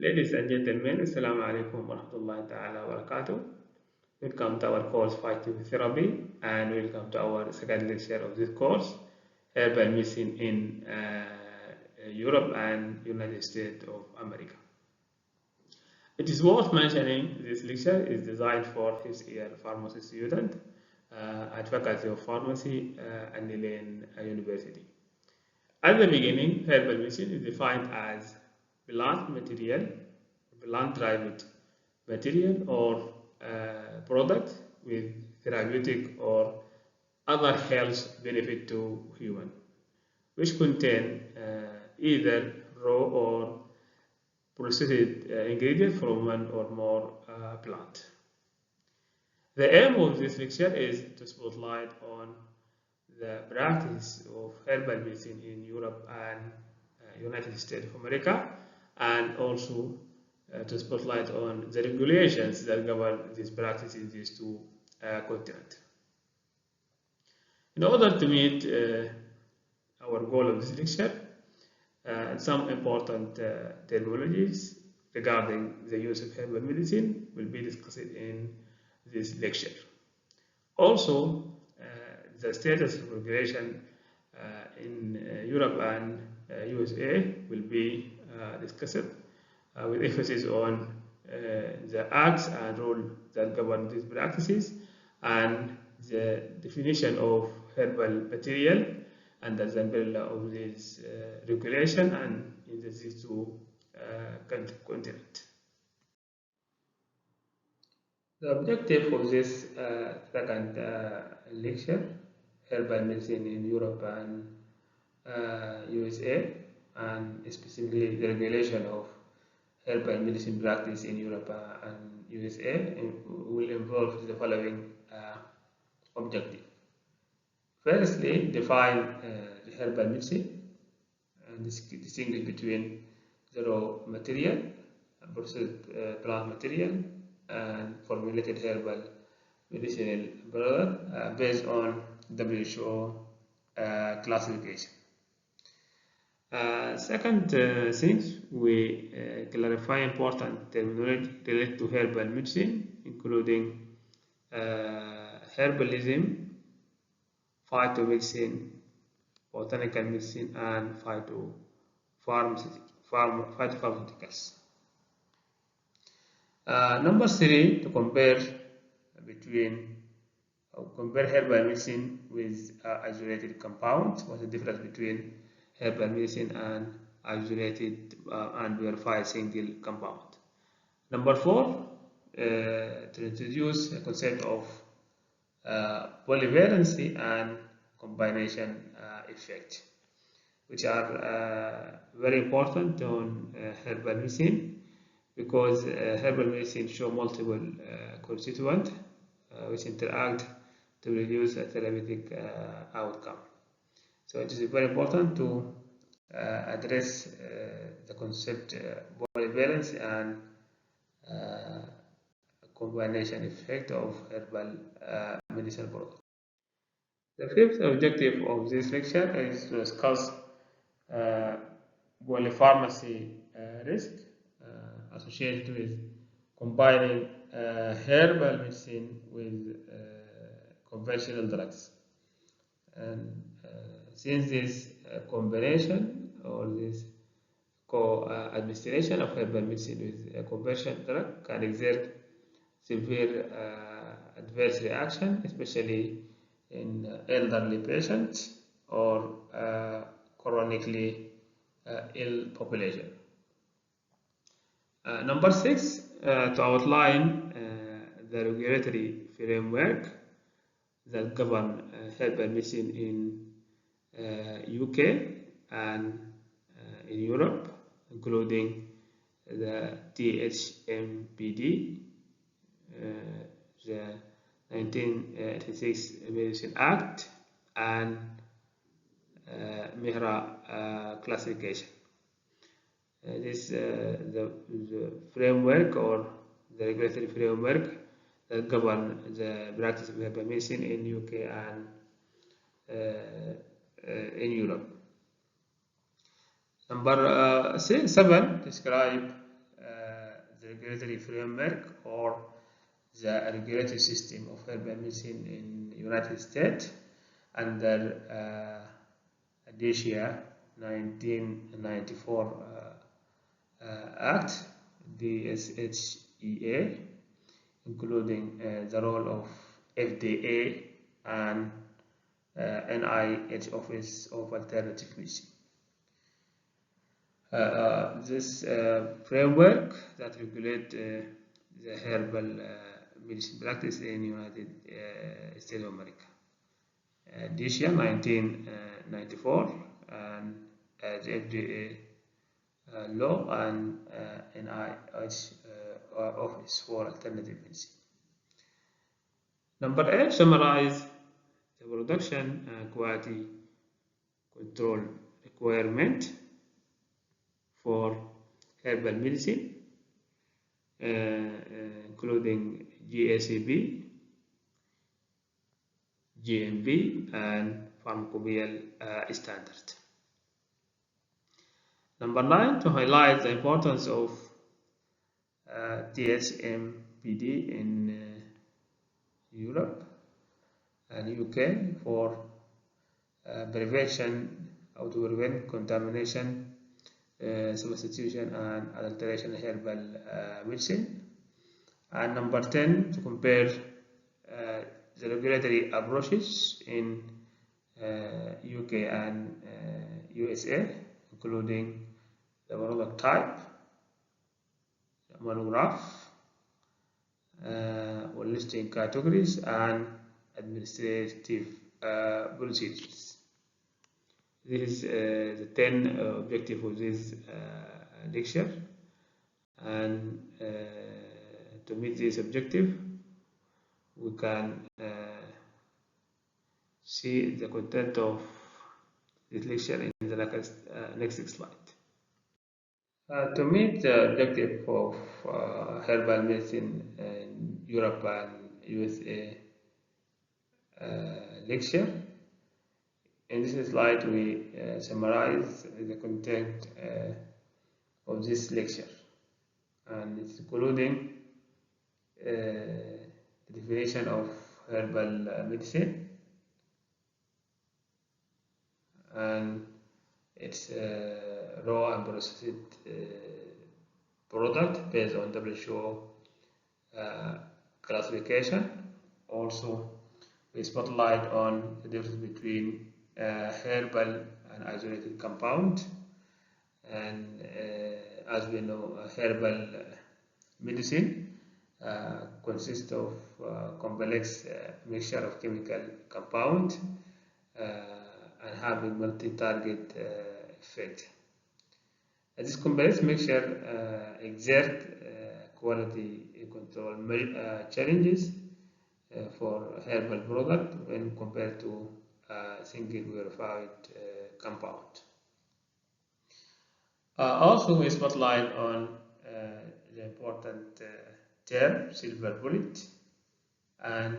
Ladies and gentlemen, Assalamu alaikum wa rahmatullahi ta'ala wa barakatuh. Welcome to our course Phytotherapy and welcome to our second lecture of this course, Herbal Medicine in Europe and United States of America. It is worth mentioning this lecture is designed for first-year pharmacy student at Faculty of Pharmacy at Lane University. At the beginning, herbal medicine is defined as plant-derived material or product with therapeutic or other health benefit to human, which contain either raw or processed ingredient from one or more plant. The aim of this lecture is to spotlight on the practice of herbal medicine in Europe and United States of America, and also to spotlight on the regulations that govern this practice in these two continents. In order to meet our goal of this lecture, some important terminologies regarding the use of herbal medicine will be discussed in this lecture. Also, the status of regulation in Europe and USA will be discussed with emphasis on the acts and rules that govern these practices and the definition of herbal material under the umbrella of this regulation and in these two continents. The objective of this second lecture, Herbal Medicine in Europe and USA, and specifically the regulation of herbal medicine practice in Europe and USA, will involve the following objective. Firstly, define the herbal medicine and distinguish between the raw material, processed plant material, and formulated herbal medicinal product based on WHO classification. Second things, we clarify important terminology related to herbal medicine, including herbalism, phytomedicine, botanical medicine, and phytopharmaceuticals. Number three, to compare herbal medicine with isolated compounds. What's the difference between herbal medicine and isolated and verified single compound? Number four, to introduce a concept of polyvalency and combination effect, which are very important on herbal medicine, because herbal medicine show multiple constituents which interact to reduce a therapeutic outcome. So it is very important to address the concept polyvalence and combination effect of herbal medicinal products. The fifth objective of this lecture is to discuss polypharmacy risk associated with combining herbal medicine with conventional drugs. And since this combination or this co-administration of herbal medicine with a conventional drug can exert severe adverse reaction, especially in elderly patients or chronically ill population. Number six, to outline the regulatory framework that govern herbal medicine in UK and in Europe, including the THMPD, the 1986 Medicine Act, and MIHRA classification. This the framework or the regulatory framework that govern the practice of herbal medicine in UK and in Europe. Number 7, describe the regulatory framework or the regulatory system of herbal medicine in the United States under DSHEA 1994 Act, DSHEA, including the role of FDA and NIH Office of Alternative Medicine. This framework that regulates the herbal medicine practice in the United States of America. This year, 1994, and the FDA law and NIH Office for Alternative Medicine. Number 8, summarize the production quality control requirement for herbal medicine, including GACP, GMP, and pharmacopoeial standard. Number 9, to highlight the importance of HMPD in Europe and UK for prevention, how to prevent contamination, substitution and adulteration of herbal medicine. And number 10, to compare the regulatory approaches in UK and USA, including the product type, monograph, listing categories, and administrative procedures. This is the 10 objectives of this lecture, and to meet this objective, we can see the content of this lecture in the next slide. To meet the objective of herbal medicine in Europe and USA lecture, in this slide we summarize the content of this lecture, and it's including the definition of herbal medicine and its raw and processed product based on WHO classification. Also, we spotlight on the difference between herbal and isolated compound, and as we know, herbal medicine consists of complex mixture of chemical compound and having multi-target effect. This complex mixture exert quality control challenges for herbal product when compared to single verified compound. Also, we spotlight on the important term silver bullet and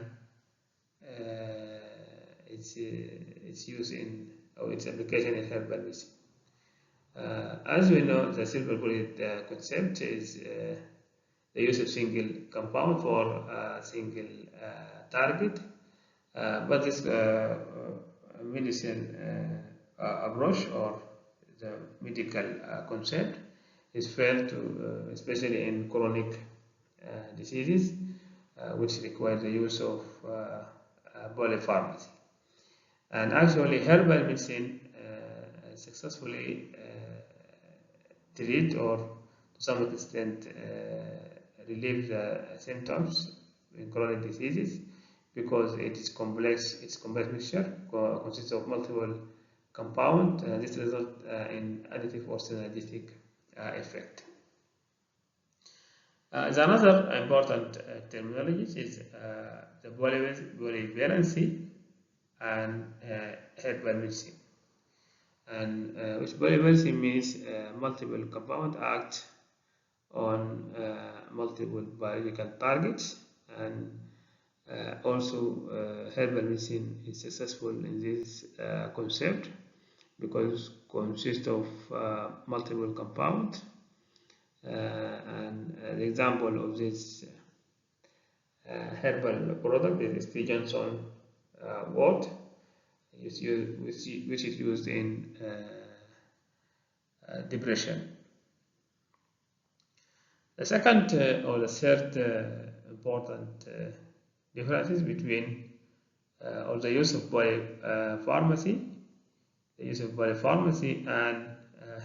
its use in its application in herbal medicine. As we know, the silver bullet concept is the use of single compound for a single target, but this medicine approach or the medical concept is felt to, especially in chronic diseases, which require the use of polypharmacy. And actually, herbal medicine successfully treat or to some extent relieve the symptoms in chronic diseases because it is complex. Its complex mixture consists of multiple compounds. This results in additive or synergistic effect. Another important terminology is the polyvalency and herbal medicine. And which polyvalency means multiple compound act on multiple biological targets, and also herbal medicine is successful in this concept because it consists of multiple compounds, and the example of this herbal product is St. Johnson wort, which is used in depression. The second or the third important differences between or the use of polypharmacy, and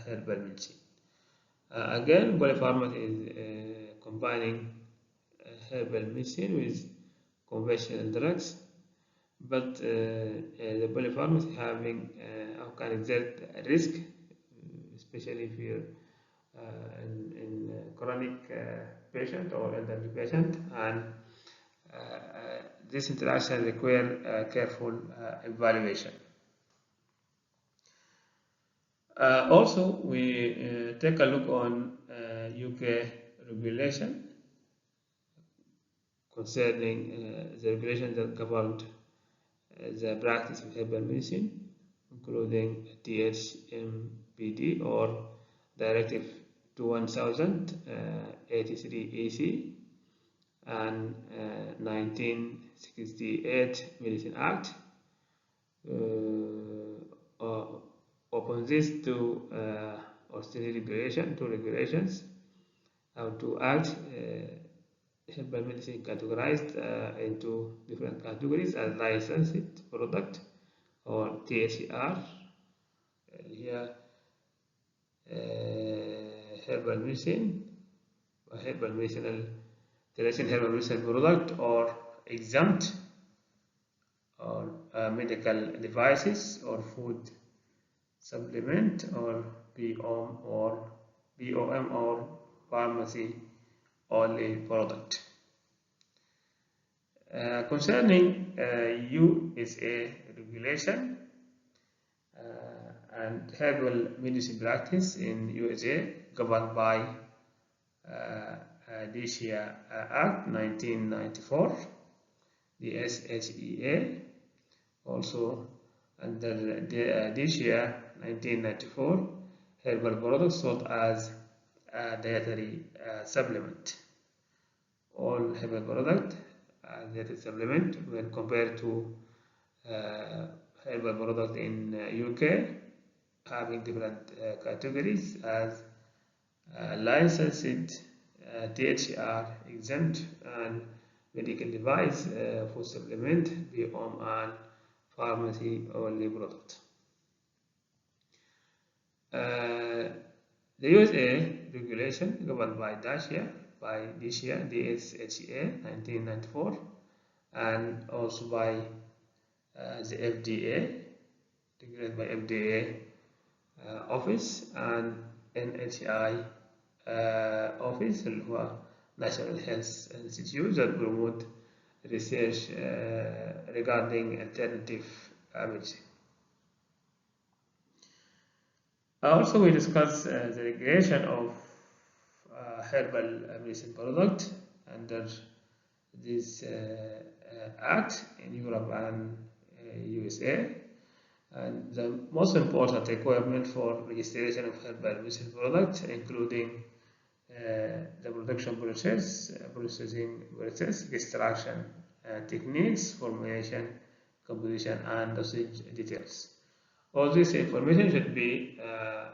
herbal medicine. Again, polypharmacy is combining herbal medicine with conventional drugs, but the polypharmacy can exert a risk, especially if you're in chronic patient or elderly patient, and this interaction require careful evaluation. Also, we take a look on UK regulation concerning the regulation that governed the practice of herbal medicine, including HMPD or Directive 2000-83 EC and 1968 Medicine Act. Upon these two regulations, how to act, herbal medicine categorized into different categories as licensed product or THCR. Here, herbal medicine, herbal medicinal product, or exempt, or medical devices or food supplement, or BOM or pharmacy only product. Concerning USA regulation and herbal medicine practice in USA governed by DSHEA Act 1994, the SHEA, also under the DSHEA 1994, herbal products sold as a dietary supplement. All herbal products as dietary supplement when compared to herbal product in UK having different categories as licensed, THCR exempt, and medical device, food supplement, BOM, and pharmacy only product. The USA regulation governed by DSHEA, DSHEA 1994, and also by the FDA, regulated by FDA office and NHI office, National Health Institute, that promote research regarding alternative medicine. Also, we discuss the regulation of herbal medicine product under this act in Europe and USA. And the most important requirement for registration of herbal medicine product, including the production process, processing process, extraction techniques, formulation, composition, and dosage details. All this information should be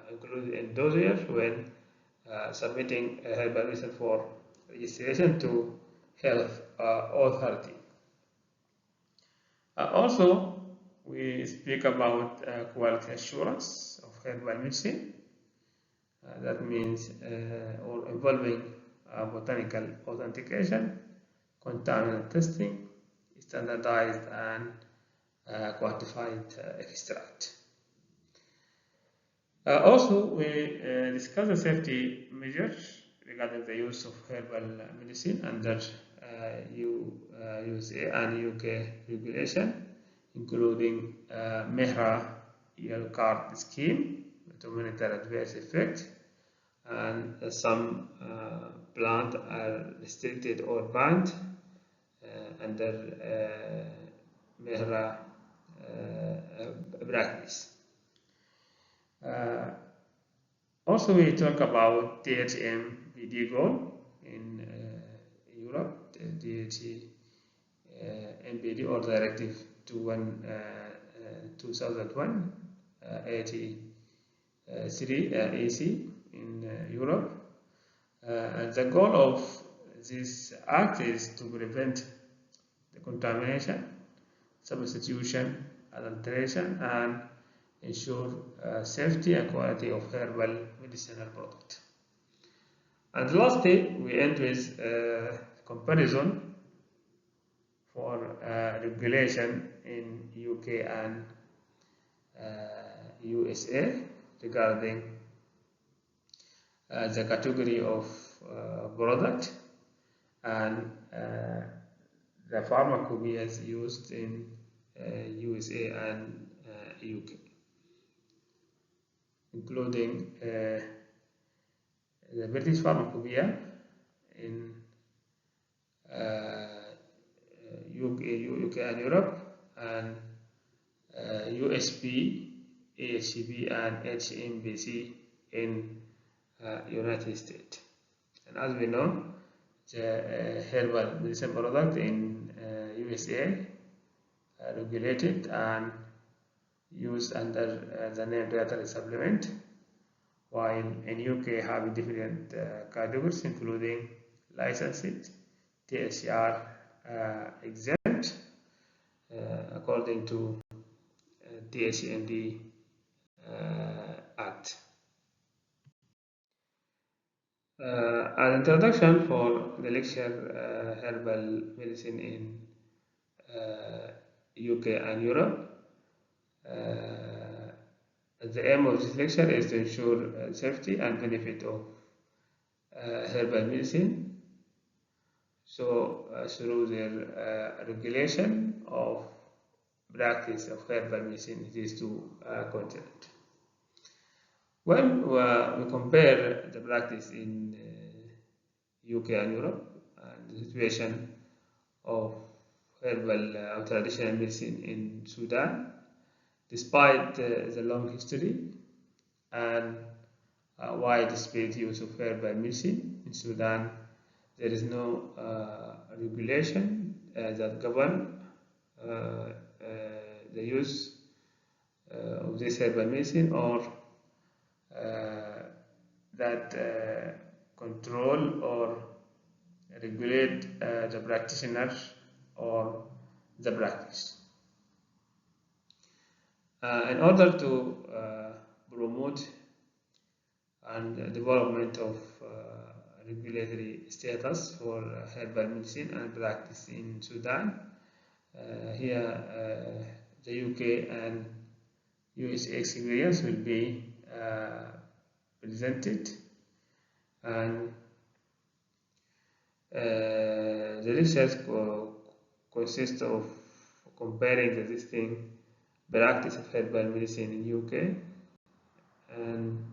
included in dossier when submitting a herbal medicine for registration to health authority. Also, we speak about quality assurance of herbal medicine. That means or involving botanical authentication, contaminant testing, standardized and quantified extract. Also, we discuss the safety measures regarding the use of herbal medicine under USA and UK regulation, including MEHRA yellow card scheme to monitor adverse effect, and some plants are restricted or banned under MEHRA practice. Also, we talk about THM PD goal in Europe, the HMPD or Directive 2001 83 AC in Europe. And the goal of this act is to prevent the contamination, substitution, adulteration, and ensure safety and quality of herbal medicinal product. And lastly, we end with comparison for regulation in UK and USA regarding the category of product and the pharmacopoeias used in USA and UK, including the British pharmacopoeia in UK and Europe, and USP, AHCP, and HMPs in United States. And as we know, the herbal medicine product in USA regulated and used under the name dietary supplement, while in UK have different categories including licensed, THR exempt according to THMD Act. An introduction for the lecture herbal medicine in UK and Europe. The aim of this lecture is to ensure safety and benefit of herbal medicine. So through the regulation of practice of herbal medicine, these two continents. When we compare the practice in UK and Europe and the situation of herbal traditional medicine in Sudan, despite the long history and widespread use of herbal medicine in Sudan, there is no regulation that govern the use of this herbal medicine or that control or regulate the practitioners or the practice. In order to promote and development of regulatory status for herbal medicine and practice in Sudan, here the UK and US experience will be presented, and the research consists of comparing the existing practice of herbal medicine in UK and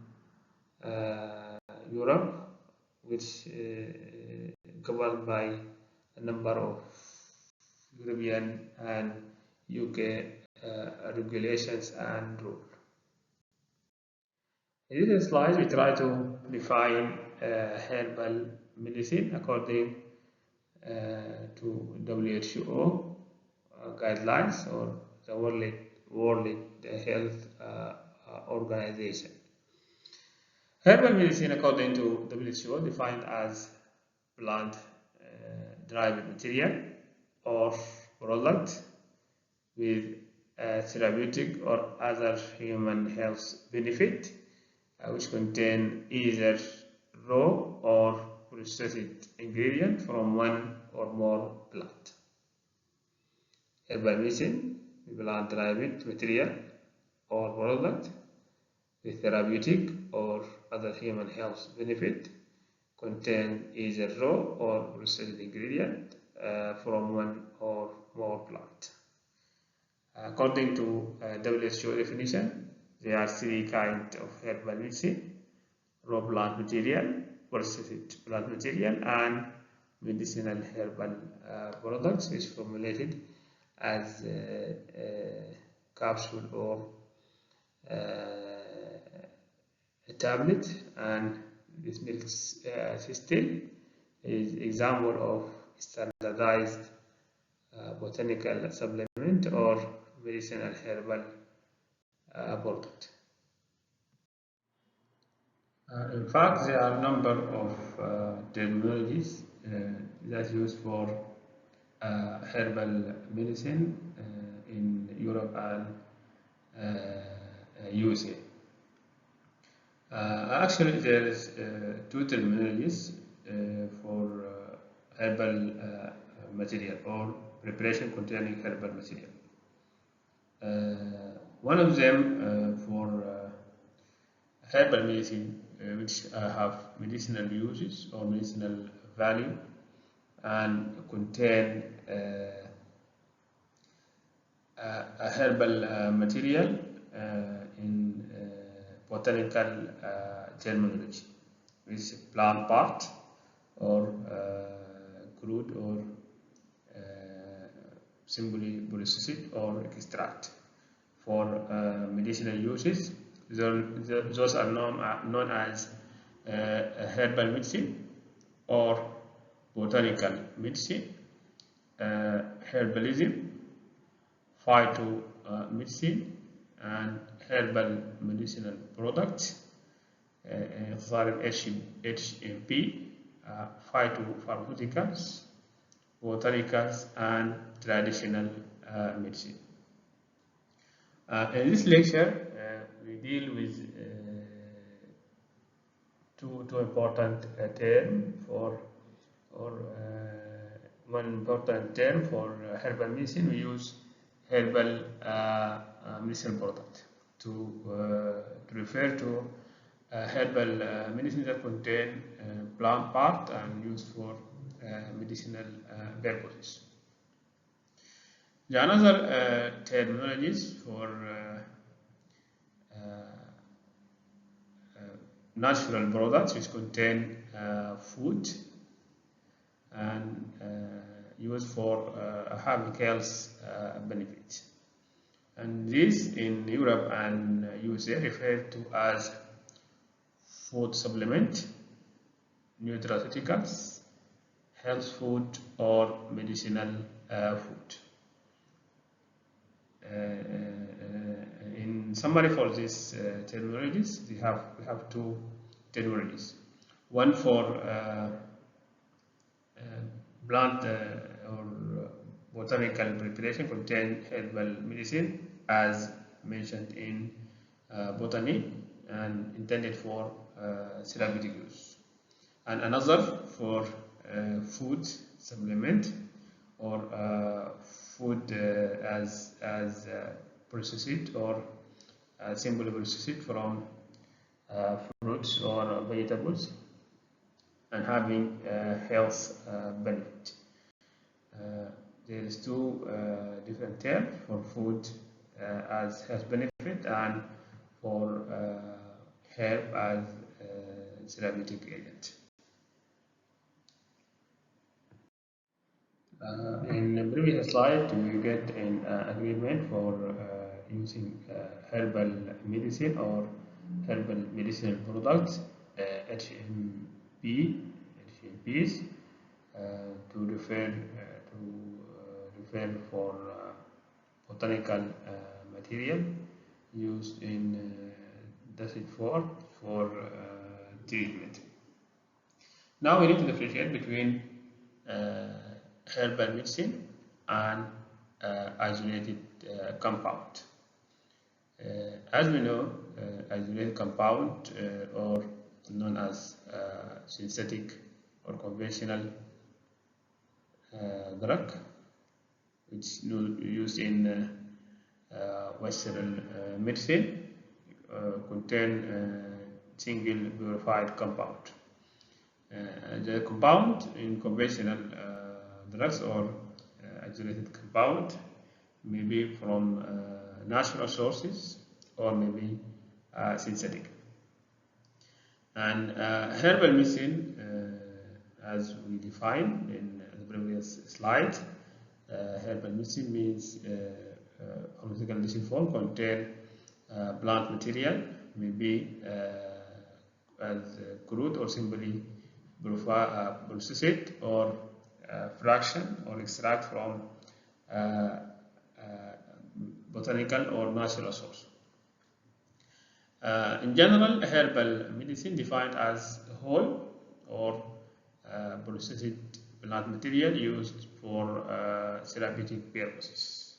Europe, which governed by a number of European and UK regulations and rules. In this slide, we try to define herbal medicine according to WHO guidelines or the World Health Organization. Herbal medicine, according to WHO, defined as plant-derived material or product with therapeutic or other human health benefit, which contain either raw or processed ingredient from one or more plant. Herbal medicine, plant-derived material or product with therapeutic or other human health benefit, contain either raw or processed ingredient from one or more plant. According to WHO definition, there are three kinds of herbal medicine: raw plant material, processed plant material, and medicinal herbal products, which formulated as a capsule or a tablet, and this milk system is example of standardized botanical supplement or medicinal herbal product. In fact, there are a number of terminologies that used for herbal medicine in Europe and USA. Actually, there is two terminologies for herbal material or preparation containing herbal material. One of them for herbal medicine, which have medicinal uses or medicinal value and contain a herbal material in botanical terminology, which is plant part or crude or simply processed or extract. For medicinal uses, those are known as herbal medicine or botanical medicine, herbalism, phytomedicine, and herbal medicinal products, HMP, phytopharmaceuticals, botanicals, and traditional medicine. In this lecture, we deal with two important terms one important term for herbal medicine. We use herbal medicinal product to refer to herbal medicine that contain plant part and used for medicinal purposes. The another terminologies for natural products which contain food and used for having health benefits. And this in Europe and USA referred to as food supplement, nutraceuticals, health food, or medicinal food. In summary for these terminologies, we have two terminologies. One for plant or botanical preparation contain herbal medicine as mentioned in botany and intended for therapeutic use, and another for food supplement or food as processed or simply processed from fruits or vegetables and having health benefit. There is two different terms for food as health benefit and for herb as therapeutic agent. In the previous slide, we get an agreement for using herbal medicine or herbal medicinal products, HMPs, to refer for botanical material used in dosage form for treatment. Now we need to differentiate between herbal medicine and isolated compound. As we know, isolated compound or known as synthetic or conventional drug, which is used in Western medicine, contain single purified compound. The compound in conventional drugs or isolated compound may be from natural sources or maybe synthetic. And herbal medicine, as we defined in the previous slide, herbal medicine means pharmaceutical medicine form contain plant material, maybe as crude or simply processed or fraction or extract from botanical or natural source. In general, herbal medicine defined as whole or processed plant material used for therapeutic purposes.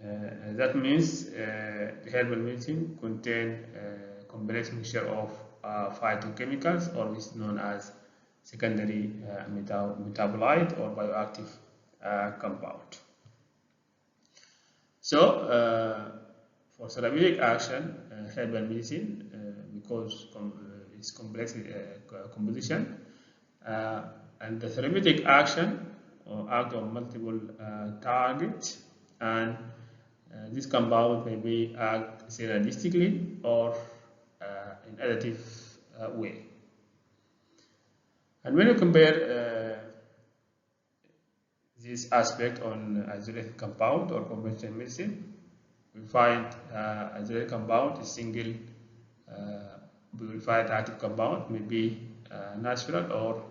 That means herbal medicine contains a complex mixture of phytochemicals, or is known as secondary metabolite or bioactive compound. So, for therapeutic action, herbal medicine, because it's complex composition, and the therapeutic action or act on multiple targets, and this compound may be act synergistically or in additive way. And when you compare this aspect on isolated compound or conventional medicine, we find isolated compound is single purified active compound, may be natural or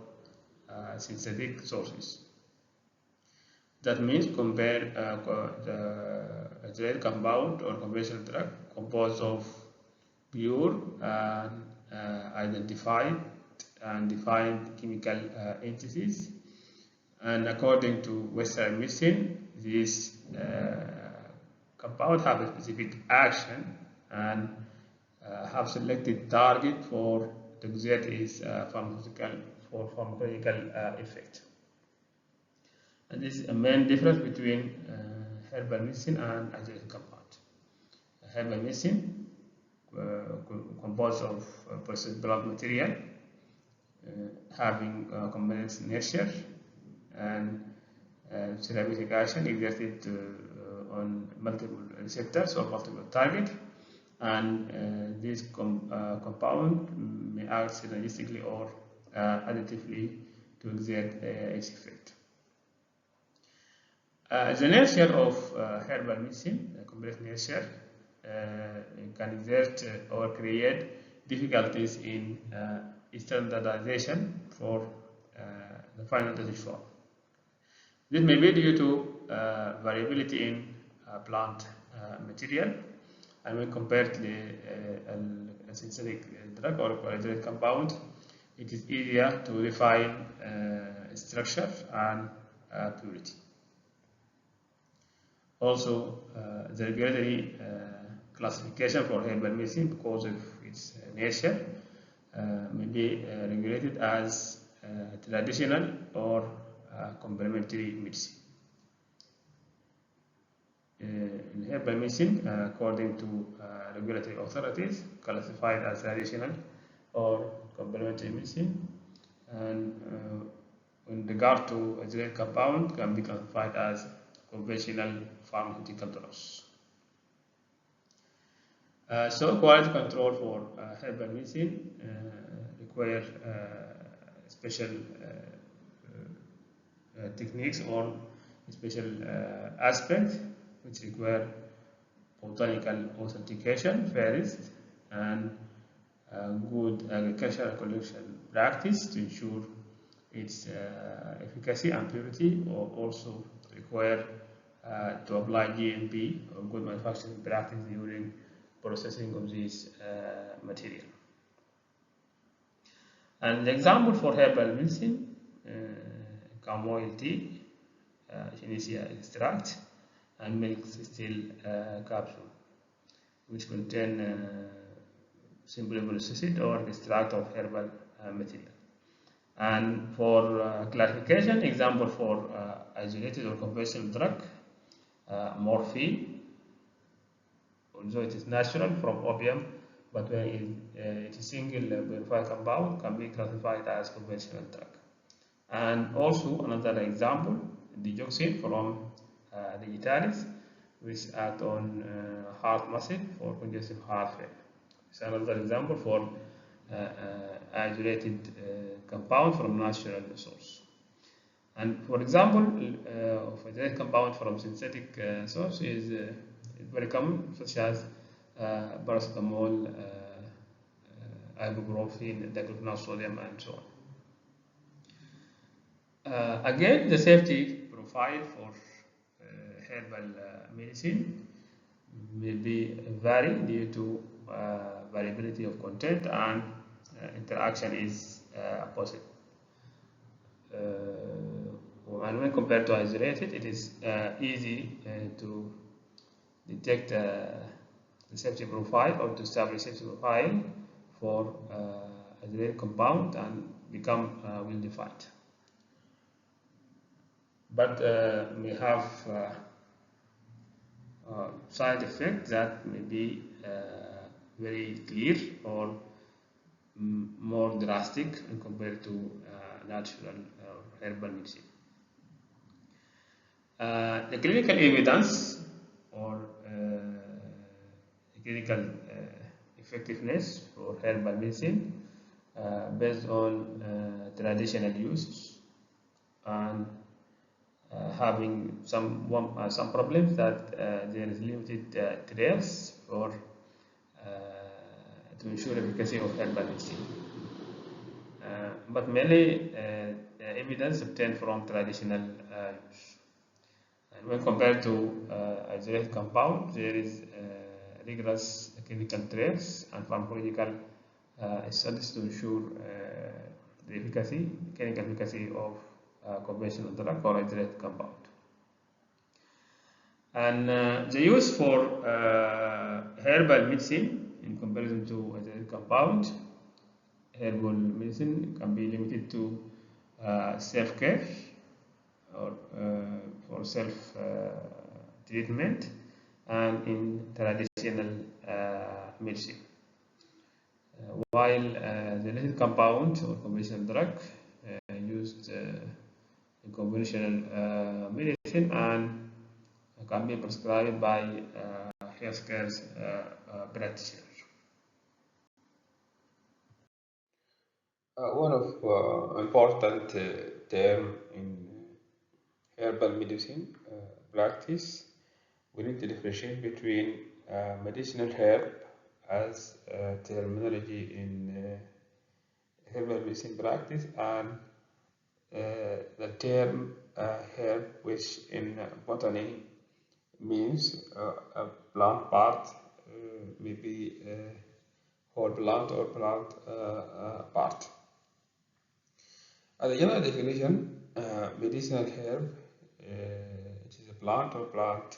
synthetic sources. That means compare the isolated compound or conventional drug composed of pure and identified and defined chemical entities, and according to Western medicine, these compound have a specific action and have selected target for to exert its pharmacological effect. And this is a main difference between herbal medicine and isolated compound. Herbal medicine composed of processed plant material having complex nature and therapeutic action exerted on multiple receptors or multiple targets, and this compound may act synergistically or additively to exert its effect. The nature of herbal medicine, complex nature, can exert or create difficulties in standardization for the final dosage form. This may be due to variability in plant material, and when compared to a synthetic drug or coagulated compound, it is easier to define structure and purity. Also, the regulatory classification for herbal medicine, because of its nature, may be regulated as traditional or complementary medicine. In herbal medicine, according to regulatory authorities, classified as traditional or complementary medicine, and in regard to isolated compound, can be classified as conventional pharmaceutical drugs. So quality control for herbal medicine require special techniques or special aspects which require botanical authentication first, and good agricultural collection practice to ensure its efficacy and purity, or also require to apply GMP or good manufacturing practice during processing of this material. And the example for herbal medicine, camomile tea, Echinacea extract, and milk still capsule, which contain simply processed or extract of herbal material. And for clarification, example for isolated or conventional drug, morphine, although it is natural from opium, but when it is single purified compound, can be classified as conventional drug. And also another example, digoxin from digitalis, which act on heart muscle for congestive heart failure. It's another example for isolated compound from natural source. And for example, of isolated compound from synthetic source is very common, such as paracetamol, ibuprofen, diclofenac and so on. Again, the safety profile for herbal medicine may be vary due to variability of content and interaction is possible. And when compared to isolated, it is easy to detect the safety profile or to establish safety profile for isolated compound and become well defined. But may have side effects that may be very clear or more drastic when compared to natural herbal medicine. The clinical evidence or clinical effectiveness for herbal medicine based on traditional use and having some problems that there is limited trials for to ensure efficacy of herbal medicine. But many evidence obtained from traditional use. And when compared to isolated compound, there is rigorous clinical trials and pharmacological studies to ensure the efficacy, clinical efficacy of conventional drug or isolated compound. And the use for herbal medicine in comparison to isolated compound, herbal medicine can be limited to self-care or for self-treatment and in traditional medicine. While the related compound or conventional drug used in conventional medicine and can be prescribed by healthcare practitioners. One of important term in herbal medicine practice, we need to differentiate between medicinal herb as terminology in herbal medicine practice and the term herb, which in botany means a plant part, maybe whole plant or plant part. As a general definition, medicinal herb, which is a plant or plant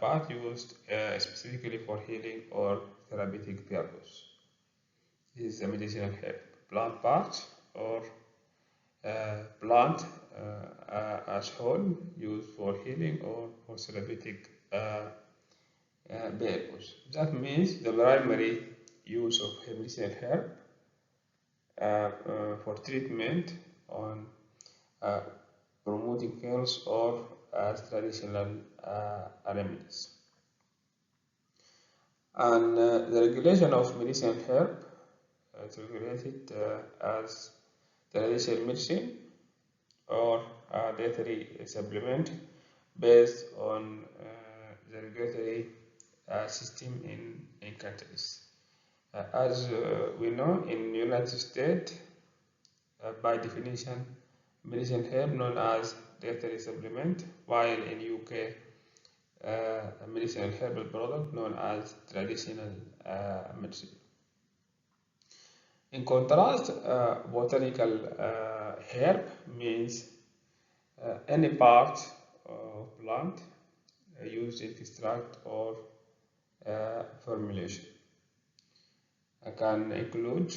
part used specifically for healing or therapeutic purpose. This is a medicinal herb, plant part or plant as whole used for healing or for therapeutic purpose. That means the primary use of medicinal herb for treatment on promoting health or as traditional remedies. And the regulation of medicinal herb is regulated as traditional medicine or dietary supplement based on the regulatory system in countries. As we know, in the United States, by definition, medicinal herb known as dietary supplement, while in UK, a medicinal herbal product known as traditional medicine. In contrast, botanical herb means any part of plant used in extract or formulation. It can include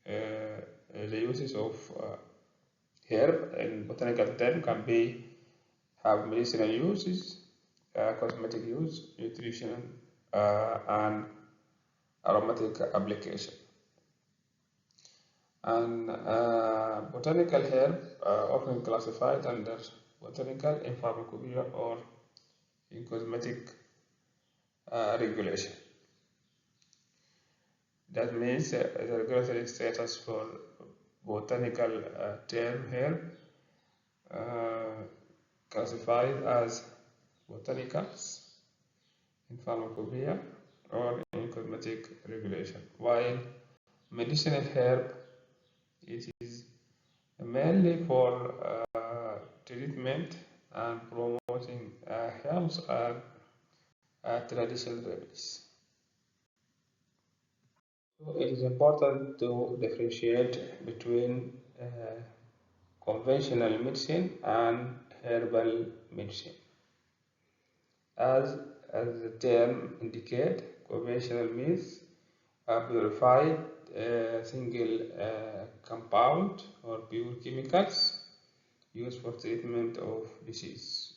the uses of herb in botanical term can be have medicinal uses, cosmetic use, nutrition, and aromatic application. And botanical herb often classified under botanical in pharmacopoeia or in cosmetic regulation. That means the regulatory status for botanical term herb classified as botanicals in pharmacopoeia or in cosmetic regulation, while medicinal herb. It is mainly for treatment and promoting health and traditional remedies. So it is important to differentiate between conventional medicine and herbal medicine. As, as the term indicates, conventional means a purified single compound or pure chemicals used for treatment of disease.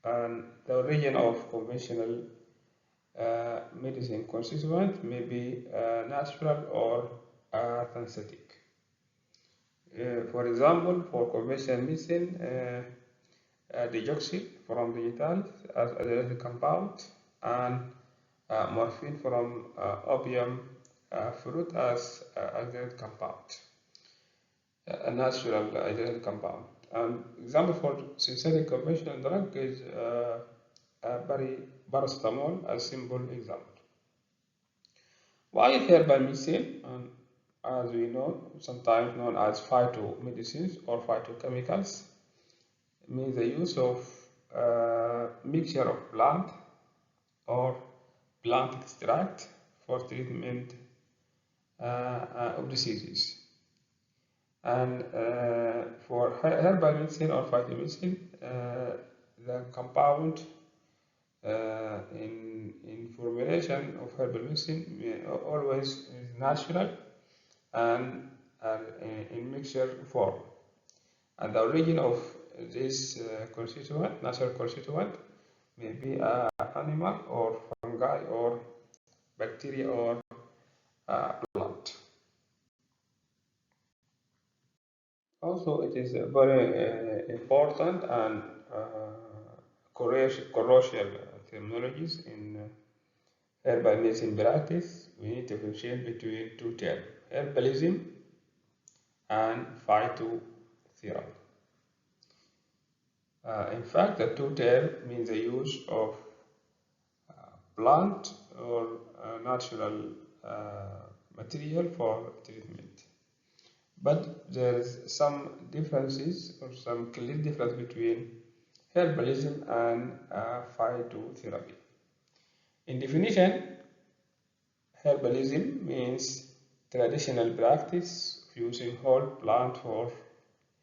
And the origin of conventional medicine constituent may be natural or synthetic. For example, for conventional medicine, deoxy from vegetables as a related compound, and morphine from opium fruit as a related compound, a natural related compound. An example for synthetic conventional drug is paracetamol, a simple example. While herbal medicine, as we know, sometimes known as phytomedicines or phytochemicals, means the use of mixture of plant or plant extract for treatment of diseases. And for herbal medicine or phytomedicine, the compound in formulation of herbal medicine always is natural and in mixture form. And the origin of this constituent, natural constituent, may be animal or fungi or bacteria or plant. Also, it is very important and crucial terminologies in herbal medicine practice. We need to differentiate between two terms: herbalism and phytotherapy. In fact, the two terms mean the use of plant or natural material for treatment. But there is some differences or some clear difference between herbalism and phytotherapy. In definition, herbalism means traditional practice of using whole plant for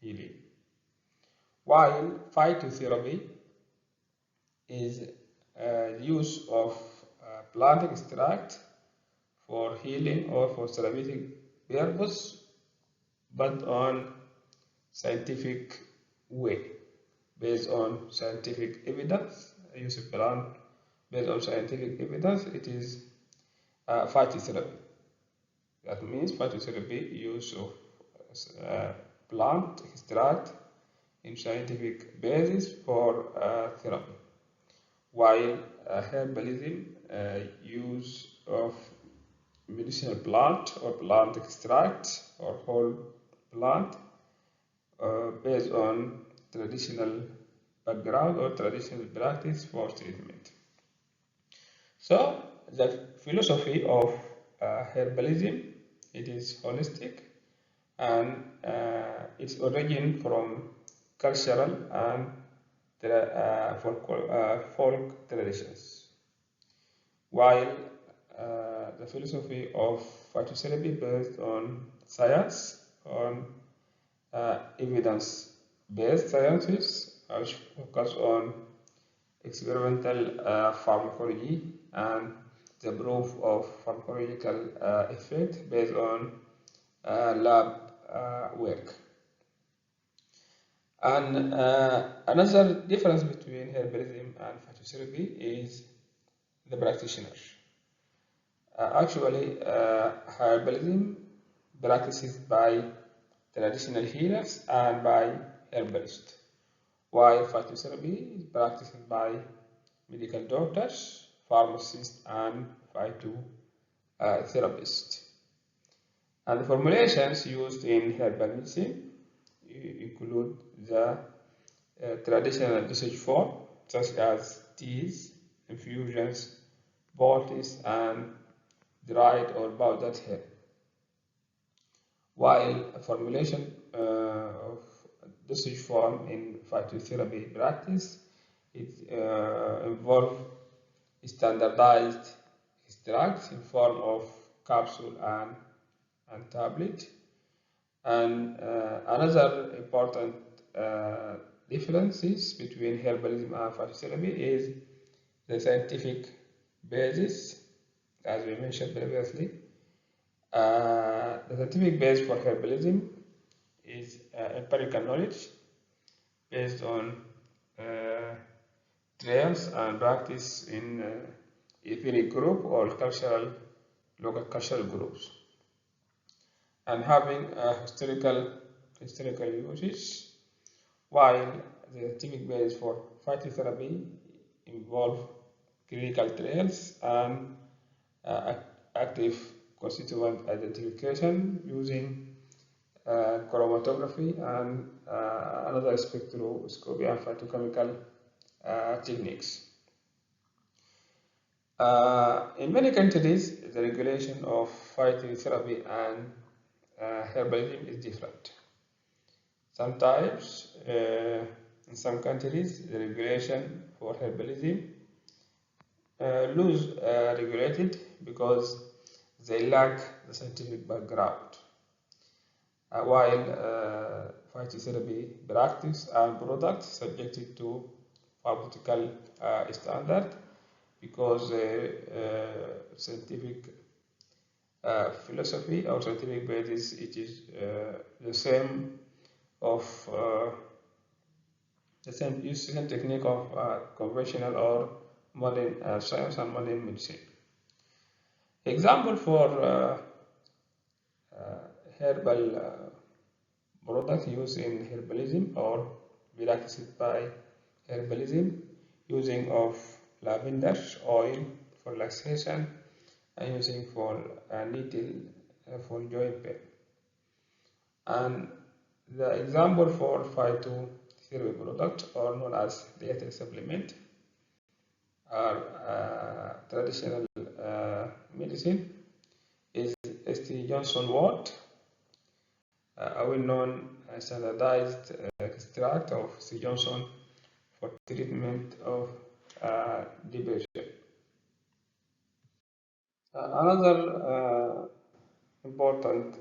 healing, while phytotherapy is use of plant extract for healing or for therapeutic purpose, but on scientific way, based on scientific evidence. Use of plant based on scientific evidence, it is phytotherapy. That means phytotherapy use of plant extract in scientific basis for therapy, while herbalism use of medicinal plant or plant extract or whole plant based on traditional background or traditional practice for treatment. So the philosophy of herbalism, it is holistic and its origin from cultural and folk traditions, while the philosophy of phytotherapy based on science, on evidence-based sciences, which focus on experimental pharmacology and the proof of pharmacological effect based on lab work. And another difference between herbalism and phytotherapy is the practitioner. Actually, herbalism practices by traditional healers and by herbalists, while phytotherapy is practiced by medical doctors, pharmacists, and phytotherapists. And the formulations used in herbal medicine include the traditional dosage form, such as teas, infusions, poultice, and dried or powdered herb. while formulation of dosage form in phytotherapy practice involve standardized extracts in form of capsule and tablet. And another important differences between herbalism and phytotherapy is the scientific basis, as we mentioned previously. The scientific base for herbalism is empirical knowledge based on trials and practice in ethnic group or local cultural groups, and having a historical usage, while the scientific base for phytotherapy involve clinical trials and active constituent identification using chromatography and another spectroscopy and phytochemical techniques. In many countries, the regulation of phytotherapy and herbalism is different. Sometimes, in some countries, the regulation for herbalism lose regulated because they lack the scientific background, while phytotherapy practice and products subjected to pharmaceutical standard because scientific philosophy or scientific basis, it is the same of the same technique of conventional or modern science and modern medicine. Example for herbal product used in herbalism or practiced by herbalism, using of lavender oil for relaxation and using for needle for joint pain. And the example for phytotherapy product, or known as dietary supplement, are traditional medicine is St. Johnson wort, a well-known standardized extract of St. Johnson for treatment of depression. Another important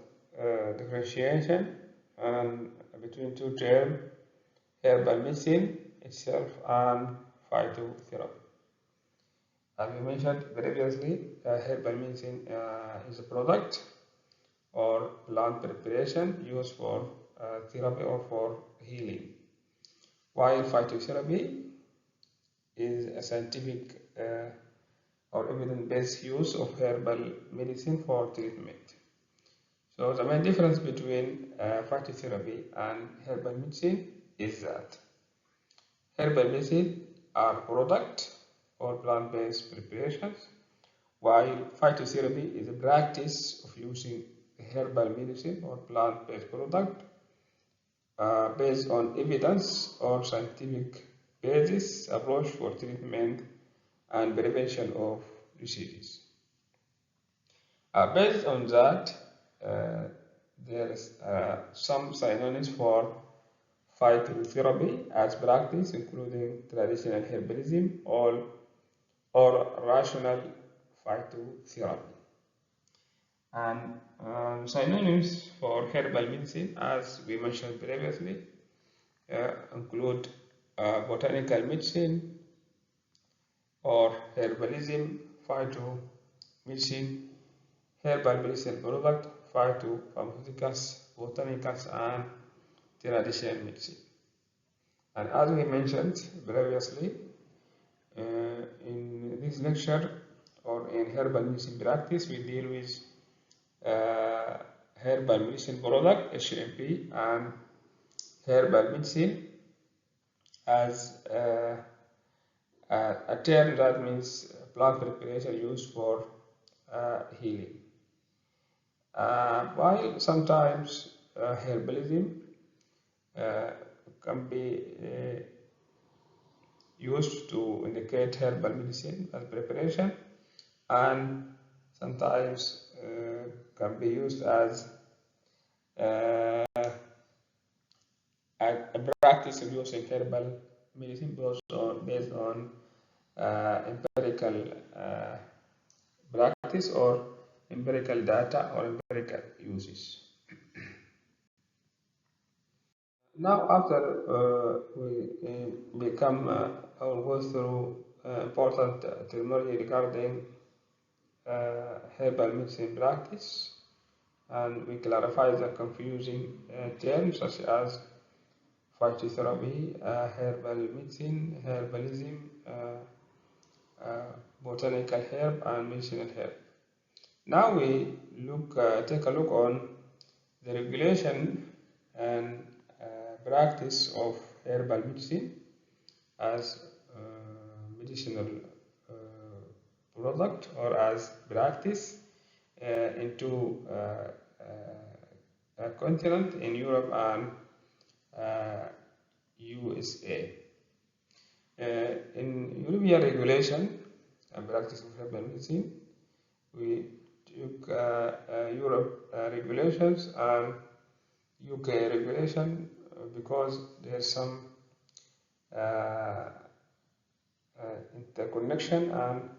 differentiation between two terms, herbal medicine itself and phytotherapy. As we mentioned previously, herbal medicine is a product or plant preparation used for therapy or for healing, while phytotherapy is a scientific or evidence-based use of herbal medicine for treatment. So the main difference between phytotherapy and herbal medicine is that herbal medicine are product or plant-based preparations, while phytotherapy is a practice of using herbal medicine or plant-based product based on evidence or scientific basis approach for treatment and prevention of diseases. Based on that, there is some synonyms for phytotherapy as practice, including traditional herbalism or rational phytotherapy. And synonyms for herbal medicine, as we mentioned previously, include botanical medicine or herbalism, phytomedicine, herbal medicine product, phytopharmaceuticals, botanicals, and traditional medicine. And as we mentioned previously, in this lecture or in herbal medicine practice, we deal with herbal medicine product, HMP, and herbal medicine as a term that means plant preparation used for healing. While sometimes herbalism can be used to indicate herbal medicine as preparation, and sometimes can be used as uh, a practice of using herbal medicine based on empirical practice or empirical data or empirical uses. Now, after we come or go through important terminology regarding herbal medicine practice, and we clarify the confusing terms such as phytotherapy, herbal medicine, herbalism, botanical herb, and medicinal herb. Now we take a look on the regulation and practice of herbal medicine as medicinal product or as practice into a continent in Europe and USA. In European regulation and practice of herbal medicine, we took Europe regulations and UK regulation because there's some interconnection and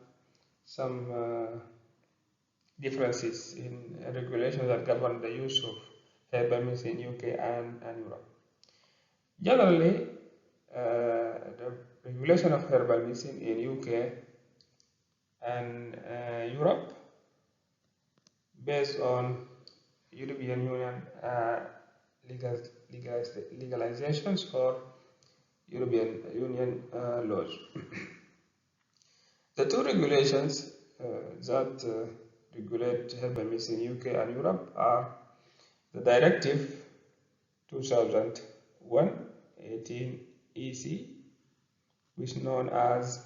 some differences in regulations that govern the use of herbal medicine in UK and Europe. Generally, the regulation of herbal medicine in UK and Europe based on European Union legalizations or European Union laws. The two regulations that regulate herbal medicine in UK and Europe are the Directive 2001/18 EC, which is known as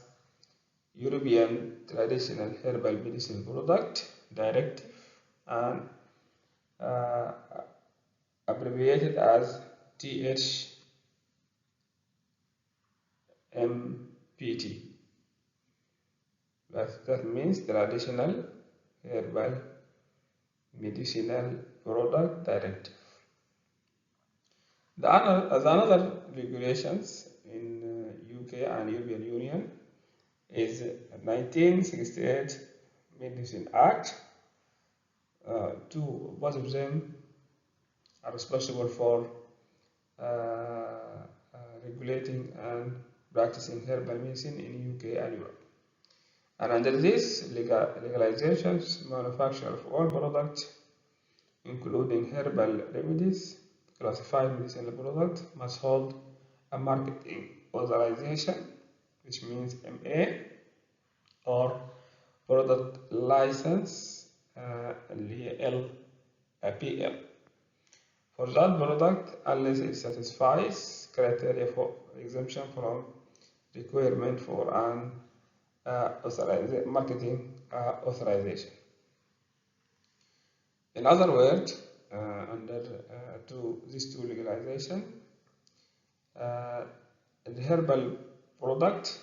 European Traditional Herbal Medicine Product Directive, and abbreviated as THMPT. That means Traditional Herbal Medicinal Product Directive. The other regulations in UK and European Union is 1968 Medicine Act. Both of them are responsible for regulating and practicing herbal medicine in UK and Europe. And under these legalizations, manufacture of all products, including herbal remedies, classified medicinal products, must hold a marketing authorization, which means MA, or product license, PL, for that product unless it satisfies criteria for exemption from requirement for an marketing authorization. In other words, under these two legalization, the herbal product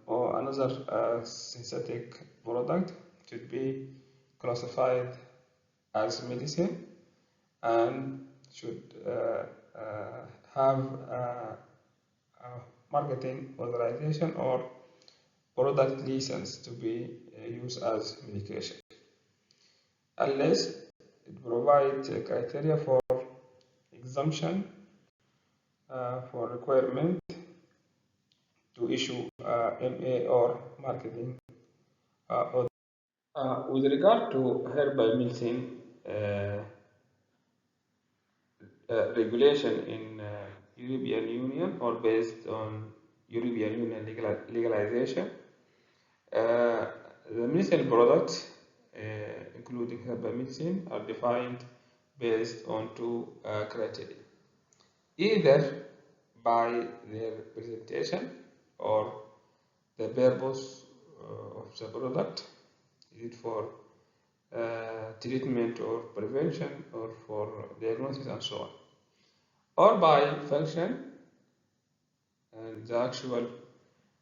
or another synthetic product should be classified as medicine and should have a marketing authorization or product license to be used as medication, unless it provides criteria for exemption for requirement to issue MA or marketing with regard to herbal medicine regulation in European Union or based on European Union legalization, the medicinal products, including herbal medicine, are defined based on two criteria: either by their presentation or the purpose of the product. Is it for treatment or prevention or for diagnosis and so on, or by function and the actual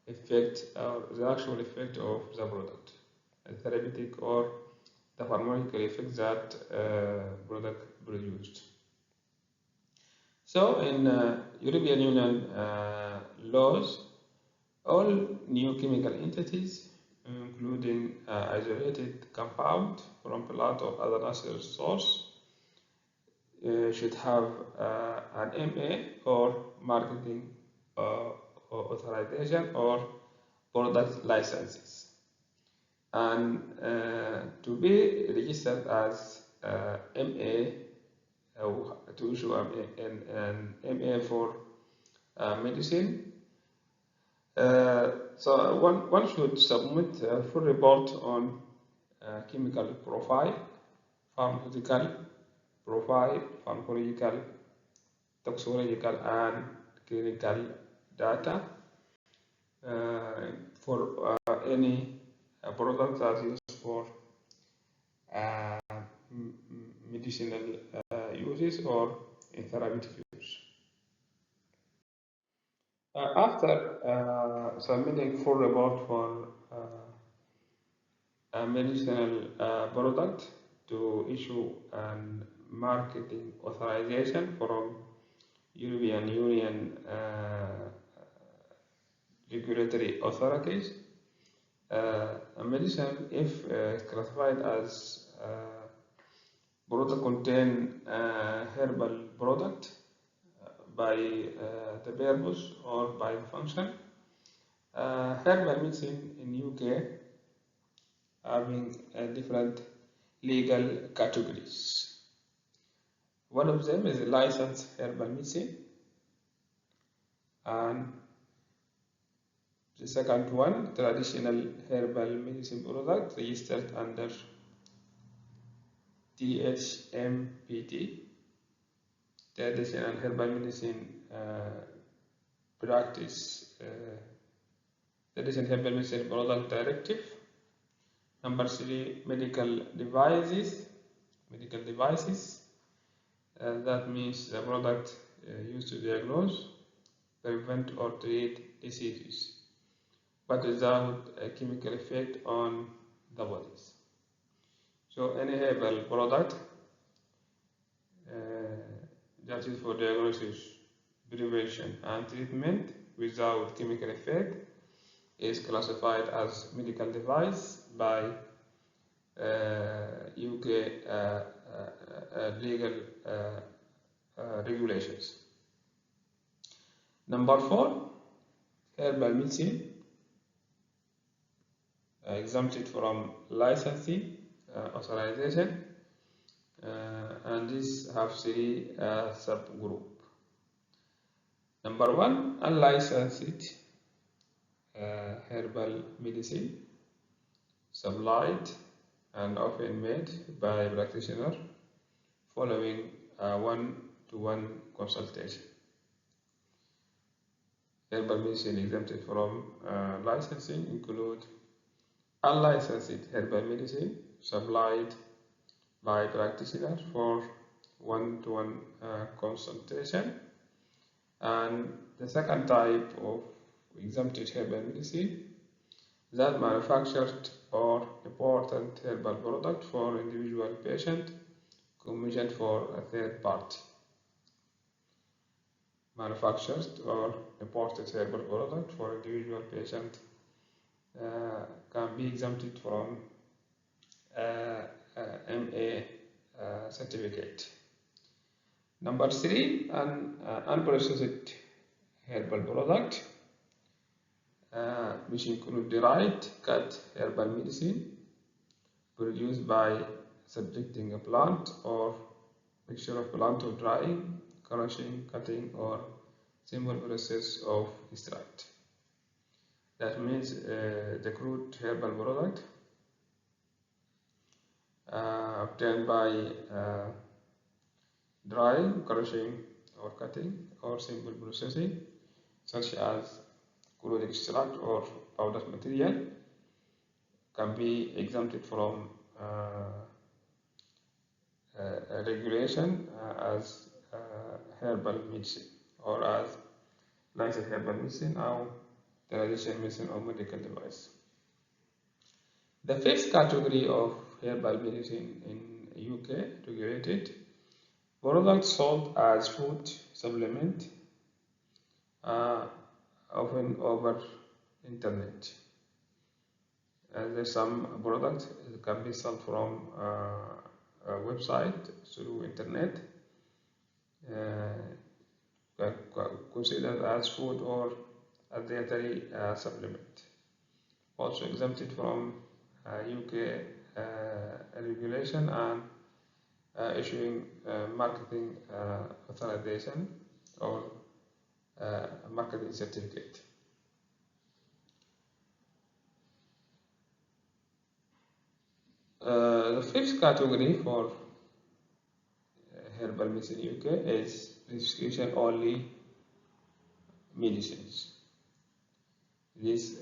effect of the product, therapeutic or the pharmacological effect that product produced. So in European Union laws, all new chemical entities, including isolated compound from plant or other natural source, should have an MA or marketing authorization or product licenses, and to be registered as MA, to issue an MA for medicine. So one should submit a full report on chemical profile, pharmaceutical profile, pharmacological, toxicological, and clinical data for any product that's used for medicinal uses or in therapeutic use. After submitting full report for a medicinal product to issue an marketing authorization from European Union regulatory authorities, a medicine, if classified as product contain herbal product by the purpose or by function, herbal medicine in UK having different legal categories. One of them is licensed herbal medicine, and the second one, traditional herbal medicine product registered under HMPT, traditional herbal medicine practice, traditional herbal medicine product directive. Number 3, medical devices. That means the product used to diagnose, prevent, or treat diseases, but without a chemical effect on the bodies. So any herbal product that is for diagnosis, prevention, and treatment without chemical effect is classified as medical device by UK legal regulations. Number 4, herbal medicine exempted from licensing authorization, and these have 3 subgroup. Number 1, unlicensed herbal medicine supplied and often made by a practitioner following a one-to-one consultation. Herbal medicine exempted from licensing include unlicensed herbal medicine supplied by practitioners for one-to-one consultation, and the second type of exempted herbal medicine that manufactured or imported herbal product for individual patient commissioned for a third party. Manufactured or imported herbal product for individual patient can be exempted from MA certificate. Number 3, an unprocessed herbal product, which include derived cut herbal medicine produced by subjecting a plant or mixture of plant to drying, crushing, cutting, or simple process of extract. That means the crude herbal product obtained by drying, crushing, or cutting, or simple processing, such as crude extract or powdered material, can be exempted from regulation as herbal medicine or as licensed herbal medicine or traditional medicine or medical device. The fifth category of herbal medicine in UK regulated. Products sold as food supplement, often over internet. There's some products that can be sold from a website through internet, considered as food or a dietary supplement. Also exempted from UK regulation and issuing marketing authorization or marketing certificate. The fifth category for herbal medicine in UK is prescription only medicines. These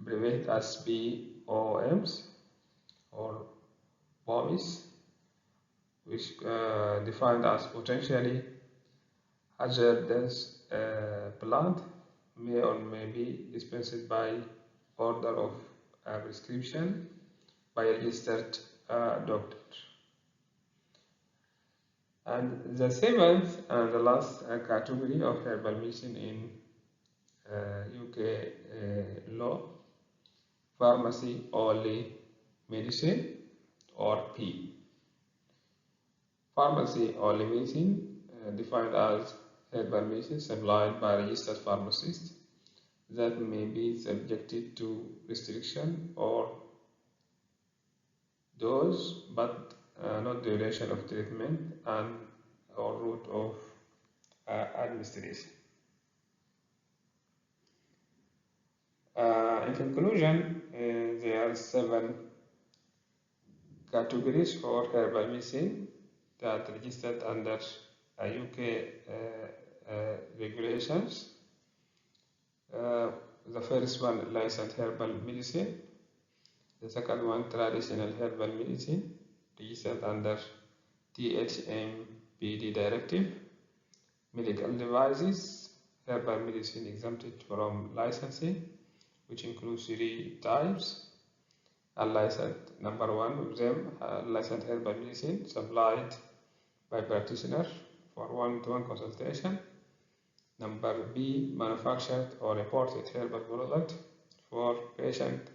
abbreviated as POMs or POMs, which defined as potentially hazardous plant, may or may be dispensed by order of prescription by a registered doctor. And the seventh and the last category of herbal medicine in UK law, pharmacy only medicine or P. Pharmacy only medicine defined as herbal medicine supplied by registered pharmacists that may be subjected to restriction or dose but not duration of treatment and or route of administration. In conclusion, there are 7 categories for herbal medicine that are registered under UK regulations. The first one, licensed herbal medicine. The second one, traditional herbal medicine, registered under HMPs directive. Medical devices, herbal medicine exempted from licensing, which includes 3 types. Unlicensed, number 1 of them, licensed herbal medicine supplied by practitioner for one-to-one consultation. Number B, manufactured or imported herbal product for patient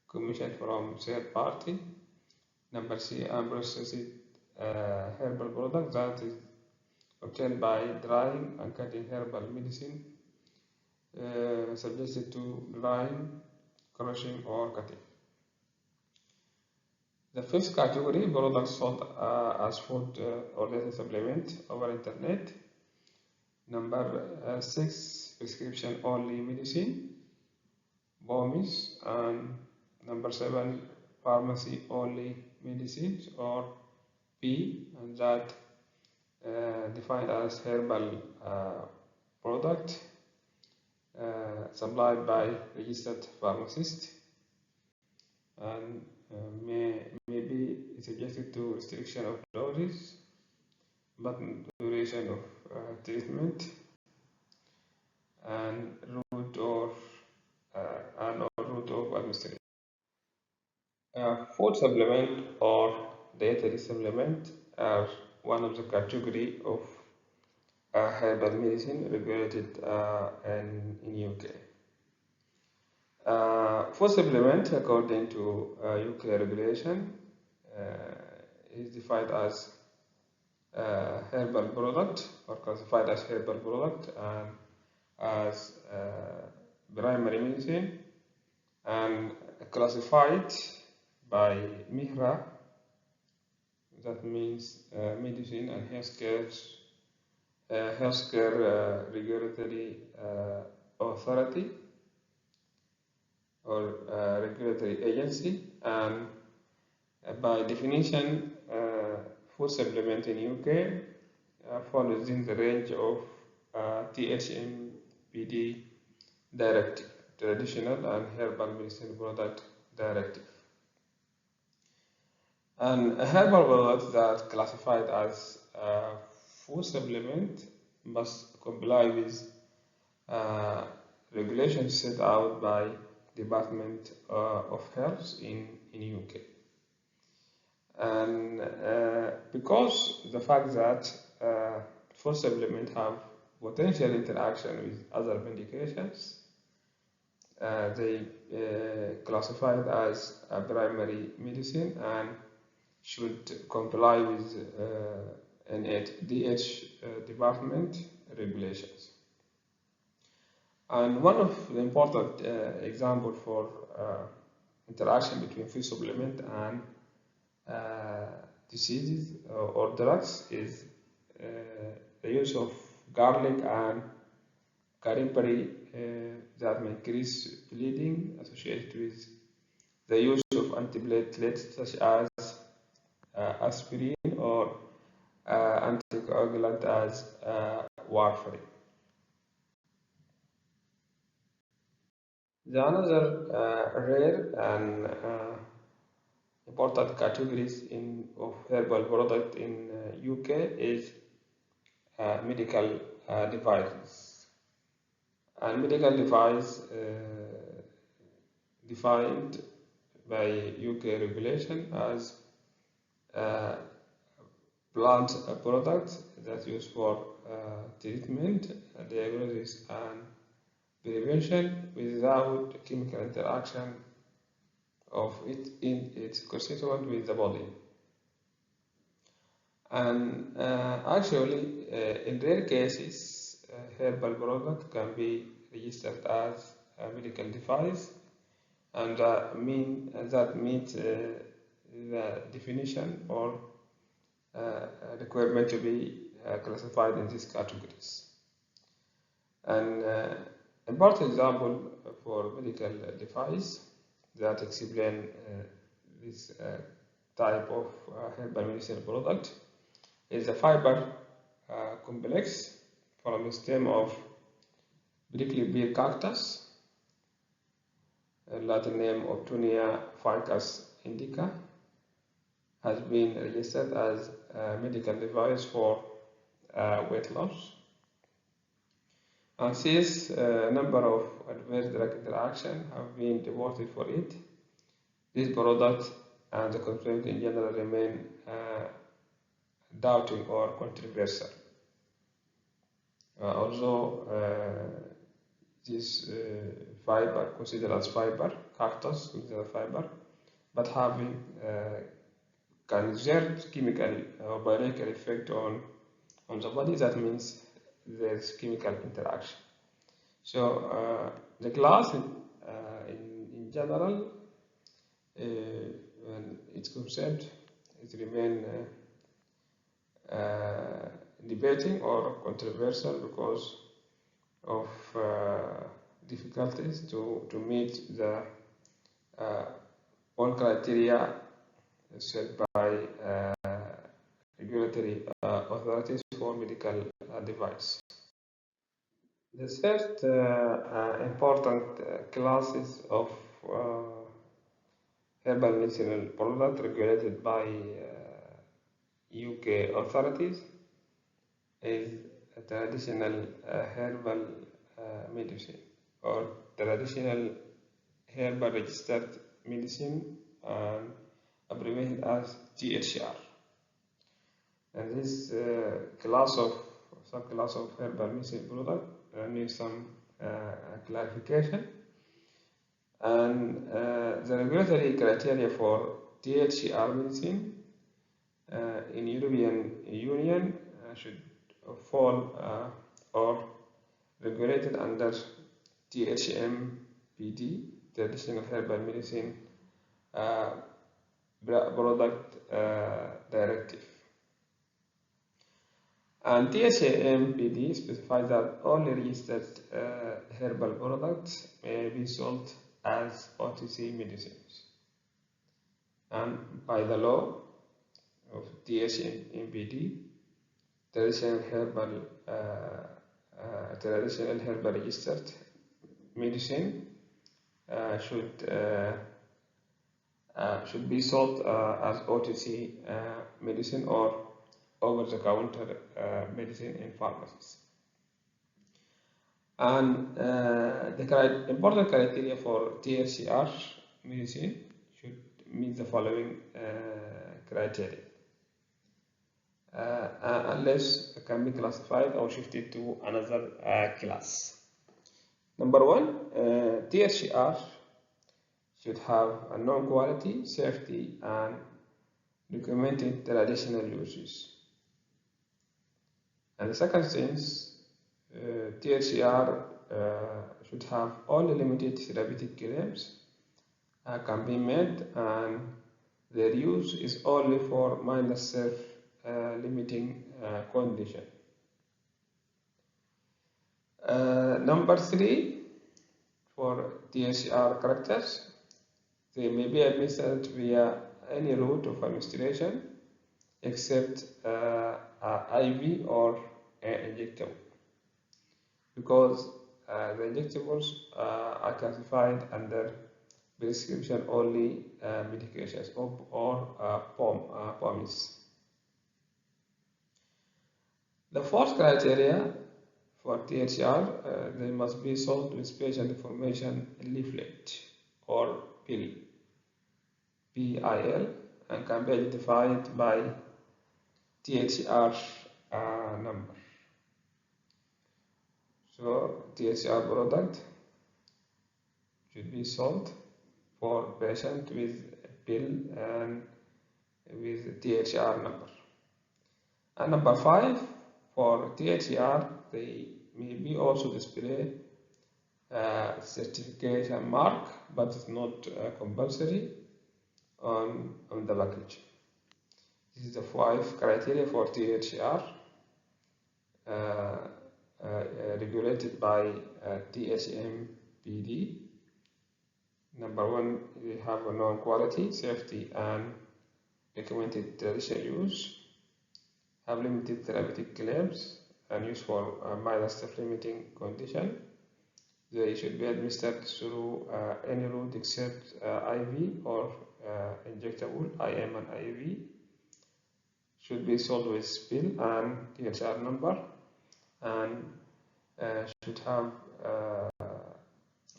commission from third party. Number C, unprocessed herbal product that is obtained by drying and cutting herbal medicine, subjected to drying, crushing, or cutting. The fifth category, products sold as food or dietary supplement over internet. Number 6, prescription only medicine, BOMIs, and number 7, pharmacy only medicines or P, and that defined as herbal product supplied by registered pharmacist and may be subjected to restriction of doses but duration of treatment and route of administration. Food supplement or dietary supplement are one of the category of herbal medicine regulated in UK. Food supplement, according to UK regulation, is defined as herbal product or classified as herbal product and as primary medicine and classified by MIHRA, that means Medicine and Healthcare Regulatory Authority or regulatory agency, and by definition, food supplement in UK falls within the range of THMPD directive, traditional and herbal medicine product directive. And a herbal product that classified as food supplement must comply with regulations set out by Department of Health in UK. And because the fact that food supplements have potential interaction with other medications, they classified as a primary medicine and should comply with NHDH department regulations. And one of the important examples for interaction between food supplement and diseases or drugs is the use of garlic and curry that may increase bleeding associated with the use of antiplatelets such as aspirin or anticoagulant as warfarin. The another rare and important categories of herbal product in UK is medical devices. And medical device defined by UK regulation as plant products that used for treatment, diagnosis, and prevention without chemical interaction of it in its constituent with the body. And actually, in rare cases, herbal product can be registered as a medical device, and that meets the definition or requirement to be classified in these categories. And important example for medical device that explain this type of herbal medicine product is a fiber complex from the stem of prickly pear cactus, Latin name Optunia ficus indica, has been registered as a medical device for weight loss. And since a number of adverse drug interactions have been reported for it, this product and the consumer in general remain doubting or controversial. Although this fiber considered as fiber, cactus considered fiber, but having can exert chemical or biological effect on the body, that means there's chemical interaction. So the class in general, its concept, it remain debating or controversial because of difficulties to meet the all criteria set by regulatory authorities for medical device. The third important classes of herbal medicinal product regulated by UK authorities is traditional herbal medicine or traditional herbal registered medicine and abbreviated as THR. And this subclass of herbal medicine product needs some clarification. And the regulatory criteria for THR medicine in European Union should fall or regulated under HMPD, Traditional Herbal Medicine Product Directive. And HMPD specifies that only registered herbal products may be sold as OTC medicines. And by the law of HMPD, traditional herbal registered medicine should be sold as OTC medicine or over-the-counter medicine in pharmacies. And the important criteria for THR medicine should meet the following criteria, unless it can be classified or shifted to another class. Number one, THCR should have a known quality, safety, and documented traditional uses. And the second thing, THCR should have only limited therapeutic claims can be made, and their use is only for minor self-limiting condition. Number three, for THCR characters, they may be administered via any route of administration except IV or injectable, because the injectables are classified under prescription only medications or POMs. The fourth criteria for THCR, they must be sold with patient information leaflet or PIL, PIL, and can be identified by THCR number. So THCR product should be sold for patient with PIL and with THCR number. And number five, for THCR, they may be also display certification mark, but it's not compulsory on the package. This is the five criteria for THCR regulated by HMPD. Number one, we have a known quality, safety, and documented traditional use, have limited therapeutic claims, and use for minor self-limiting condition. They should be administered through any route except IV or injectable, IM and IV. Should be sold with PIL and THCR number, and should have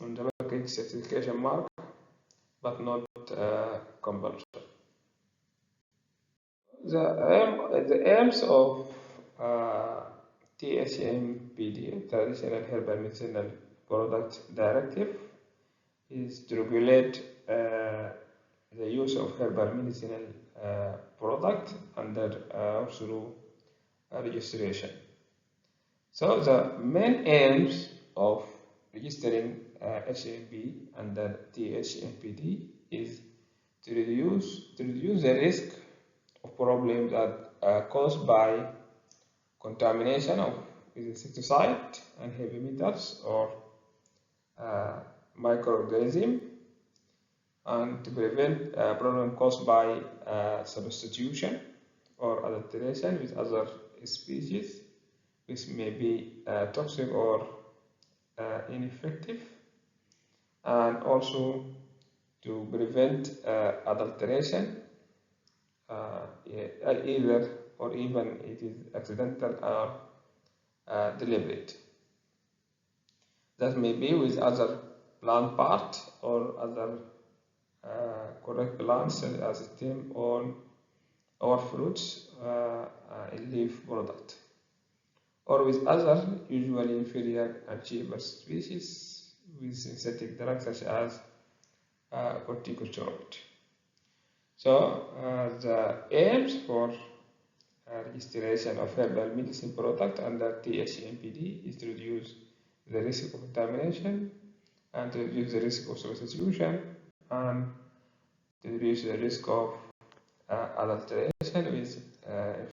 on the package certification mark, but not compulsory. The aims of HMPD, Traditional Herbal Medicinal Product Directive, is to regulate the use of herbal medicinal product under through registration. So the main aims of registering HMP under THMPD is to reduce the risk of problems that are caused by contamination of insecticide and heavy metals or microorganism, and to prevent problem caused by substitution or adulteration with other species, which may be toxic or ineffective, and also to prevent adulteration, either or even it is accidental or deliberate. That may be with other plant part or other correct plants as stem or fruits in leaf product, or with other usually inferior and cheaper species with synthetic drugs such as corticosteroid. So the aims for registration of herbal medicine product under THMPD is to reduce the risk of contamination and to reduce the risk of substitution and to reduce the risk of adulteration with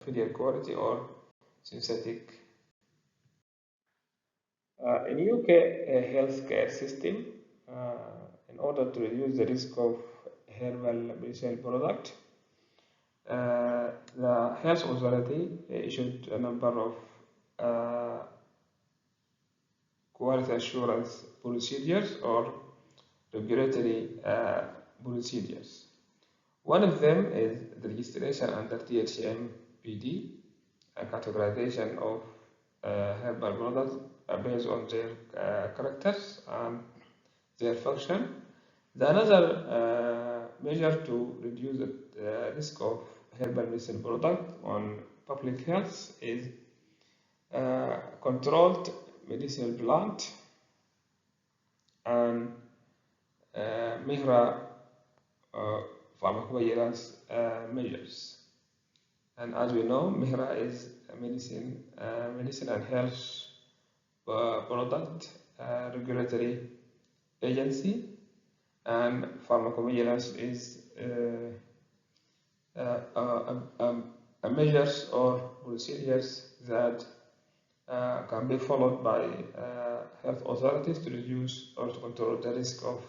inferior quality or synthetic. In UK healthcare system, in order to reduce the risk of herbal medicinal product, the health authority issued a number of quality assurance procedures or regulatory procedures. One of them is the registration under THMPD, a categorization of herbal products based on their characters and their function. The another measure to reduce the risk of herbal medicine product on public health is controlled medicinal plant and MIHRA pharmacovigilance measures. And as we know, MIHRA is a medicine and health product regulatory agency, and pharmacovigilance is a measures or procedures that can be followed by health authorities to reduce or to control the risk of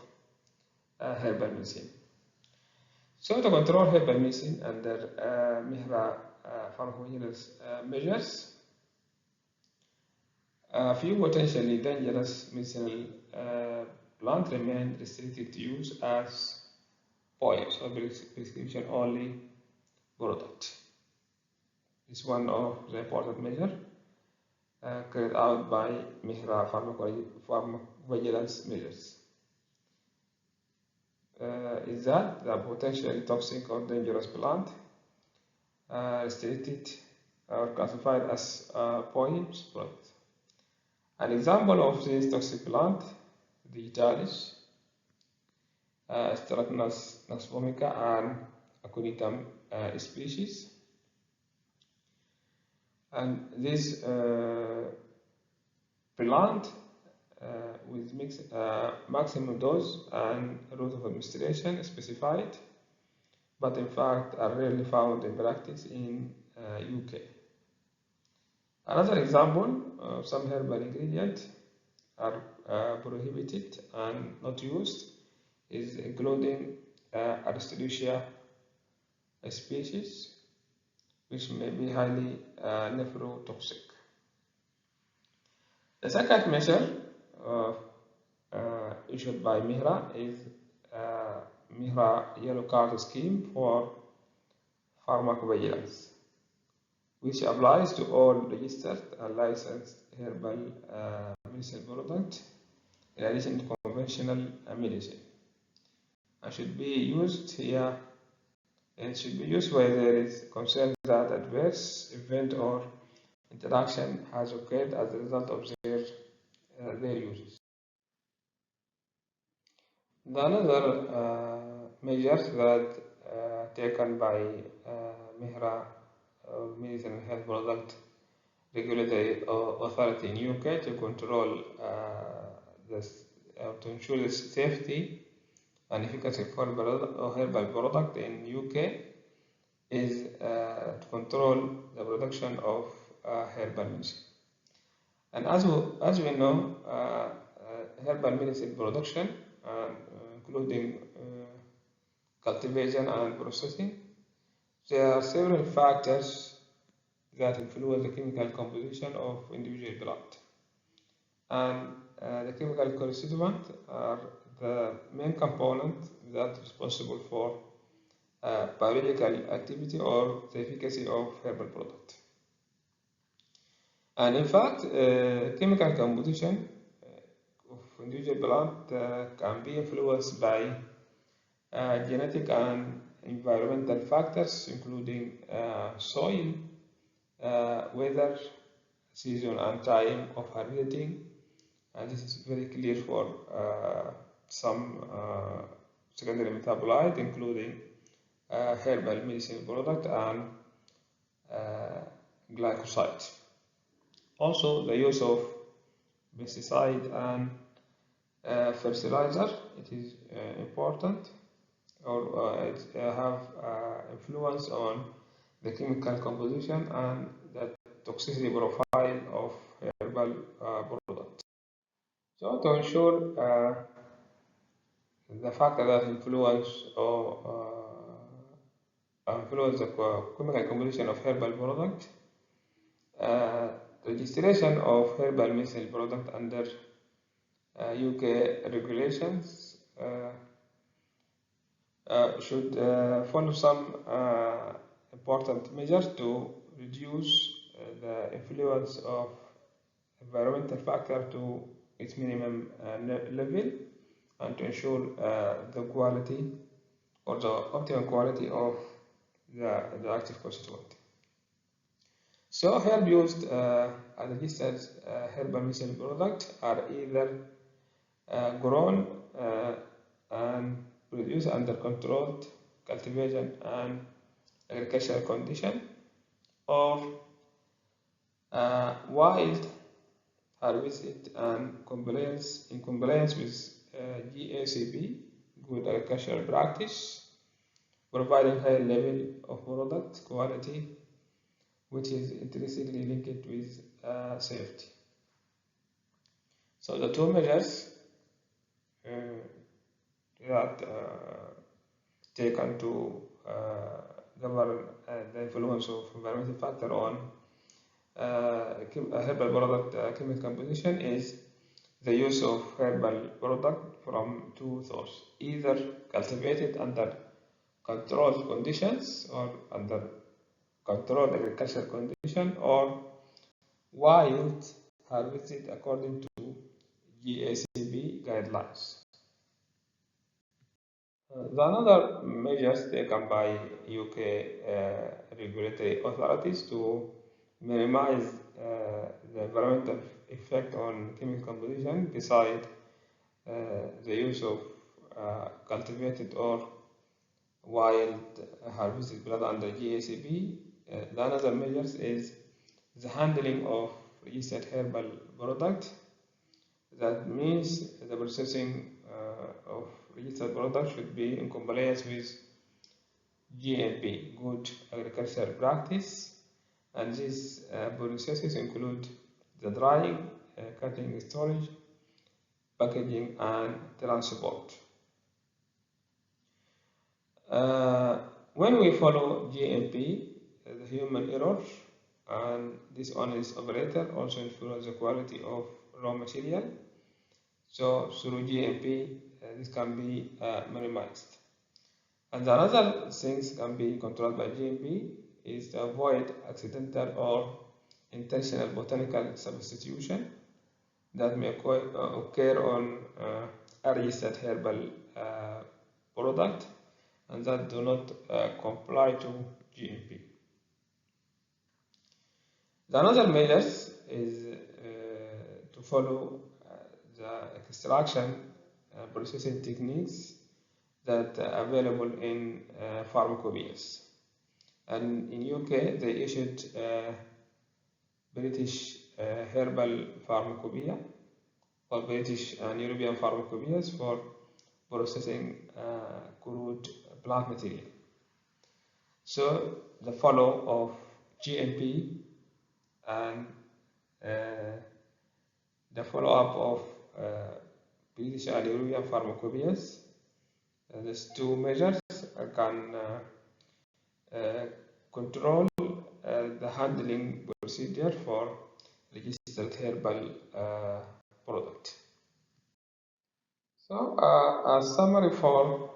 herbal medicine. So to control herbal medicine under MIHRA pharmacovigilance measures, a few potentially dangerous medicinal plants remain restricted to use as POIs, or prescription only product. It's one of the important measures carried out by MIHRA pharmacovigilance measures. Is that the potentially toxic or dangerous plant restricted or classified as POIs product. An example of this toxic plant, digitalis, Strathnus vomica, and Aconitum species. And this plant with maximum dose and route of administration specified, but in fact are rarely found in practice in UK. Another example, some herbal ingredients are prohibited and not used, is including Aristotelia species, which may be highly nephrotoxic. The second measure issued by MIHRA is MIHRA Yellow Card Scheme for Pharmacovigilance, which applies to all registered and licensed herbal medicine products in addition to conventional medicine, and should be used here. It should be used where there is concern that adverse event or interaction has occurred as a result of their uses. The another measures that taken by MIHRA Medicine and Health Product Regulatory Authority in UK to control to ensure the safety and efficacy of herbal product in UK is to control the production of herbal medicine. And as we know, herbal medicine production, including cultivation and processing, there are several factors that influence the chemical composition of individual plant. And the chemical constituents are the main component that is responsible for biological activity or the efficacy of herbal product. And in fact, chemical composition of individual plant can be influenced by genetic and environmental factors, including soil, weather, season, and time of harvesting. And this is very clear for some secondary metabolite, including herbal medicine product and glycosides. Also, the use of pesticide and fertilizer, it is important, or it have influence on the chemical composition and the toxicity profile of herbal products. So to ensure the factor that influence the chemical composition of herbal product, registration of herbal medicine product under UK regulations should follow some important measures to reduce the influence of environmental factor to its minimum level, and to ensure the quality or the optimal quality of the active constituent. So herb used as registered herbal medicine product are either grown and produced under controlled cultivation and agricultural condition, or wild harvested and in compliance with GACP, good agricultural practice, providing high level of product quality, which is intrinsically linked with safety. So the two measures that taken to govern the influence of environmental factor on herbal product chemical composition is the use of herbal product from two sources, either cultivated under controlled conditions or under controlled agricultural condition, or wild harvested according to GACP guidelines. The another measures taken by UK regulatory authorities to minimize the environmental effect on chemical composition, beside the use of cultivated or wild harvested plant under GACP. The another measures is the handling of registered herbal product. That means the processing of registered product should be in compliance with GMP, good agricultural practice, and these processes include the drying, cutting, storage, packaging, and transport. When we follow GMP, the human error and dishonest operator also influence the quality of raw material. So through GMP, this can be minimized. And another things can be controlled by GMP is to avoid accidental or intentional botanical substitution that may occur on a registered herbal product and that do not comply to GMP. The another measures is to follow the extraction processing techniques that are available in pharmacopoeias. And in UK, they issued British Herbal Pharmacopoeia or British and European pharmacopoeias for processing crude plant material. So the follow of GMP and the follow-up of British and European pharmacopoeias, these two measures can control the handling procedure for registered herbal product. So, a summary for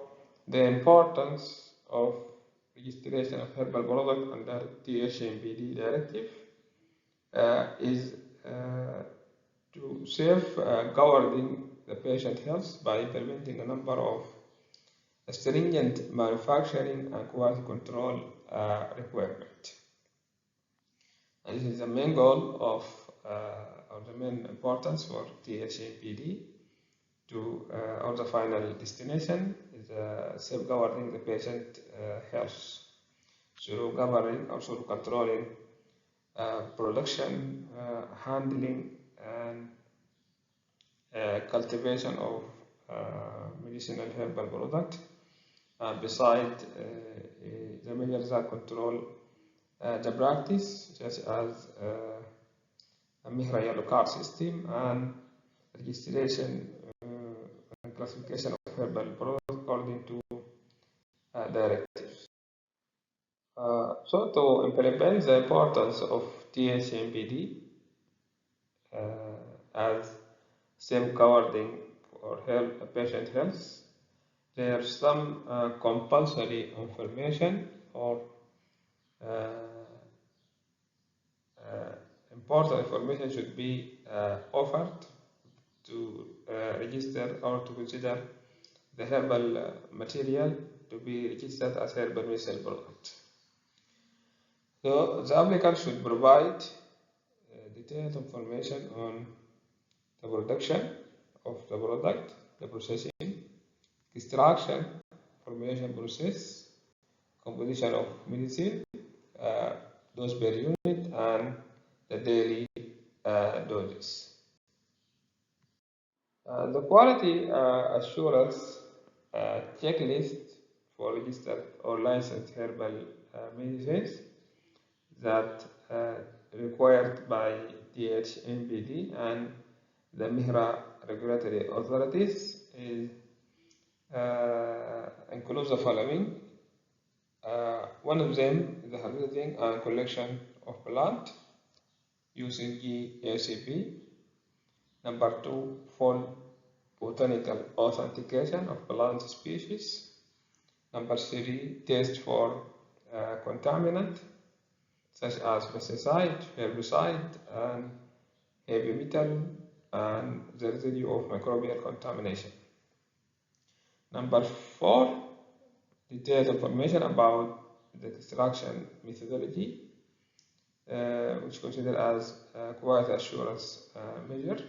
the importance of registration of herbal product under HMPD directive is to safeguarding the patient health by implementing a number of stringent manufacturing and quality control requirements. And this is the main goal of or the main importance for THMPD to or the final destination is safeguarding the patient health through governing, also controlling production, handling, and cultivation of medicinal herbal product. Beside the measures that control the practice, such as a Mihra yellow card system and registration and classification of herbal products according to directives. So to implement the importance of THMPD as safeguarding for patient health, there are some compulsory information or important information should be offered to register or to consider the herbal material to be registered as herbal medicine product. So the applicant should provide detailed information on the production of the product, the processing, extraction, formulation process, composition of medicine, dose per unit, and the daily doses. The quality assurance checklist for registered or licensed herbal medicines that required by the HMPs and the MIHRA regulatory authorities includes the following. One of them is the harvesting and collection of plant using GACP. Number 2, full botanical authentication of plant species. Number 3, test for contaminant such as pesticide, herbicide, and heavy metal, and the residue of microbial contamination. Number 4, detailed information about the extraction methodology, which considered as quality assurance measure.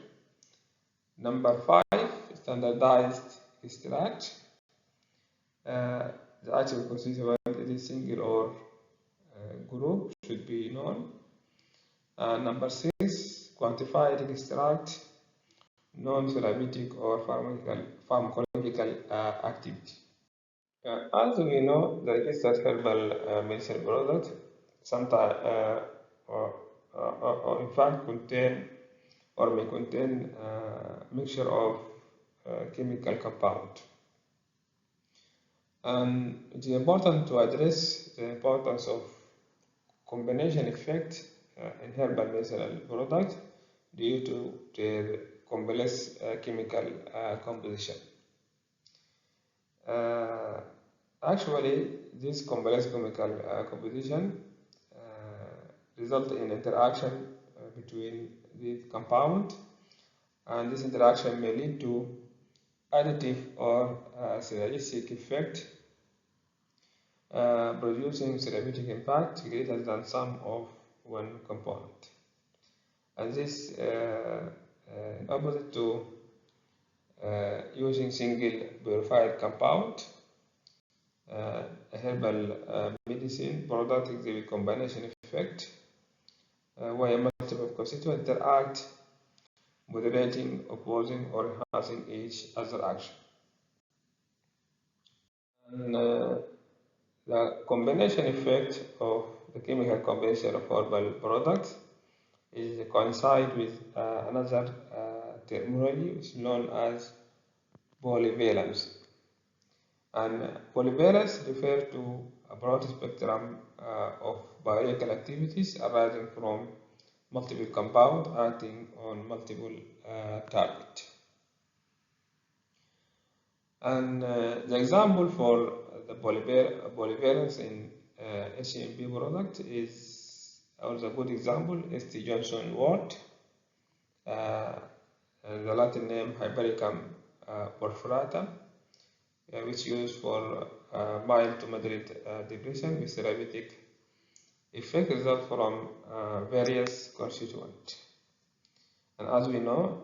Number 5, standardized extract. The active constituent, whether it is single or group, should be known. Number 6, quantified extract, non-therapeutic or pharmacological activity. As we know, the registered herbal medicine product sometimes or in fact contain or may contain mixture of chemical compound. And it is important to address the importance of combination effect in herbal medicinal product due to their complex chemical composition. Actually, this complex chemical composition result in interaction between the compound, and this interaction may lead to additive or synergistic effect, producing therapeutic impact greater than sum of one component. And this in opposite to using single purified compound, a herbal medicine product exhibit combination effect where multiple constituents interact, moderating, opposing, or enhancing each other action. And the combination effect of the chemical combination of herbal products is coincide with another terminology which is known as polyvalence. And polyvalence refers to a broad spectrum of biological activities arising from multiple compounds acting on multiple targets. And the example for the polyvalence in HMP product is also a good example is the Johnson wort, the Latin name Hypericum perforatum, which used for mild to moderate depression with therapeutic effect result from various constituents. And as we know,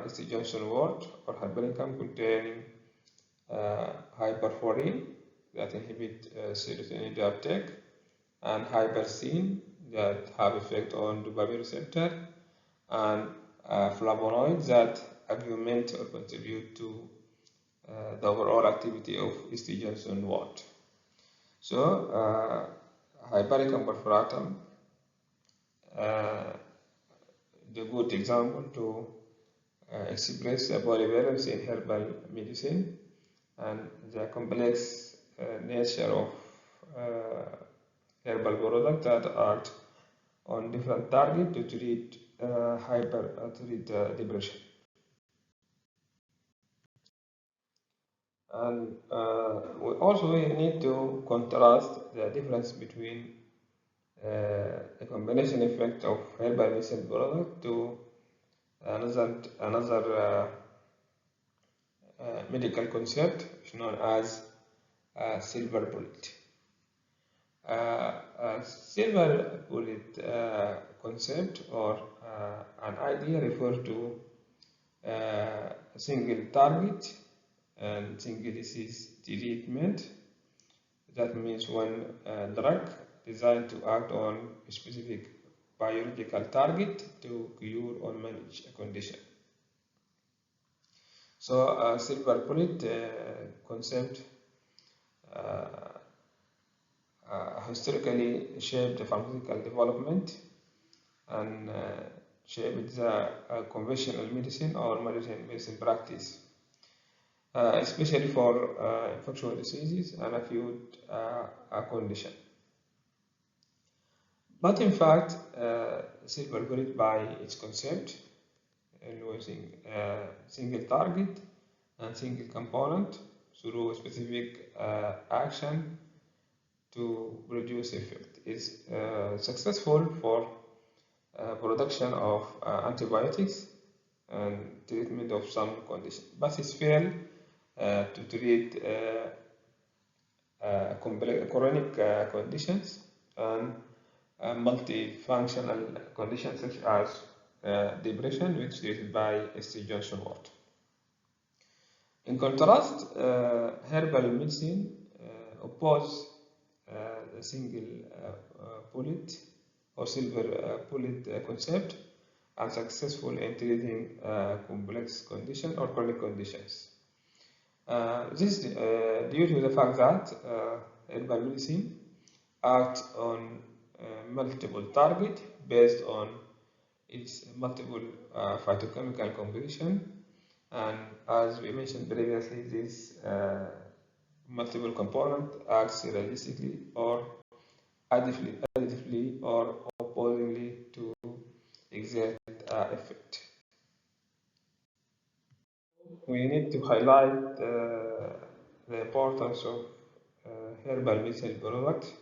it's the Johnson wort or Hypericum containing hyperforin that inhibit serotonin uptake, and hypercin that have effect on dopamine receptor, and flavonoids that augment or contribute to the overall activity of East Johnson wort. So, Hypericum perforatum, the good example to express the polyvalence in herbal medicine and the complex nature of herbal products that act on different targets to treat depression. And we need to contrast the difference between the combination effect of herbal medicine product to another medical concept known as silver bullet. Silver bullet concept or an idea refers to a single target and single disease treatment. That means one drug designed to act on a specific biological target to cure or manage a condition. So, silver bullet concept historically shaped the pharmaceutical development and shaped the conventional medicine or medicine practice, especially for infectious diseases and acute condition. But in fact, silver bullet by its concept, using a single target and single component through a specific action to produce effect, is successful for production of antibiotics and treatment of some conditions, but it failed to treat chronic conditions and multifunctional conditions such as depression, which is treated by S.T. Johnson Wort. In contrast, herbal medicine opposes the single bullet or silver bullet concept and successful in treating complex conditions or chronic conditions. This is due to the fact that herbal medicine acts on multiple targets based on its multiple phytochemical composition, and as we mentioned previously, this multiple component acts synergistically or additively or opposingly to exert effect. We need to highlight the importance of herbal medicine products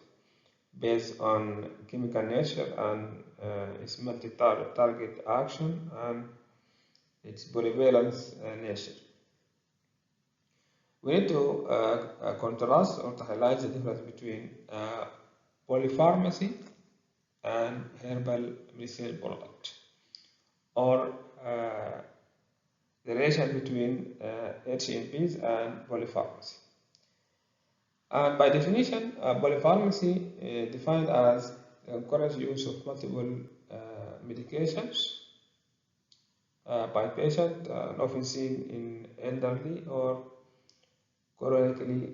based on chemical nature and its multi-target action and its polyvalence nature. We need to contrast or to highlight the difference between polypharmacy and herbal medicine product, or the relation between HMPs and polypharmacy. And by definition, polypharmacy defined as encouraged use of multiple medications by patient, and often seen in elderly or chronically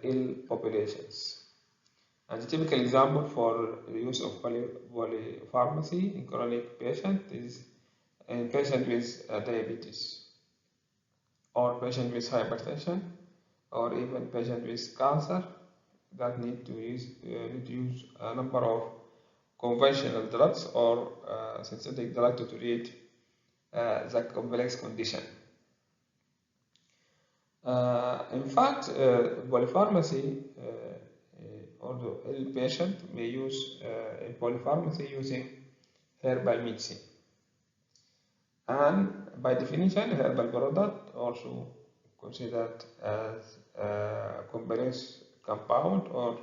ill populations. And the typical example for the use of polypharmacy in chronic patient is in patient with diabetes, or patient with hypertension, or even patient with cancer that need to use a number of conventional drugs or synthetic drugs to treat the complex condition. In fact, polypharmacy, although ill patient may use in polypharmacy using herbal medicine. And by definition, herbal product also considered as a complex compound or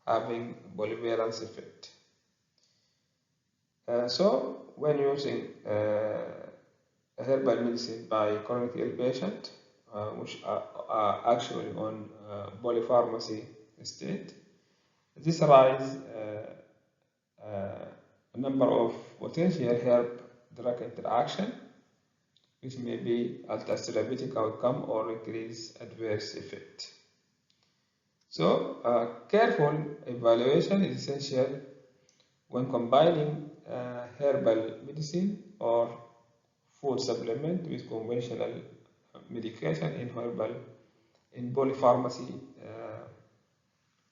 having polyvalence effect. So, when using herbal medicine by chronically ill patient, which are actually on polypharmacy state, this raises a number of potential herb drug interaction, which may be alter therapeutic outcome or increase adverse effect. So, careful evaluation is essential when combining herbal medicine or food supplement with conventional medication in polypharmacy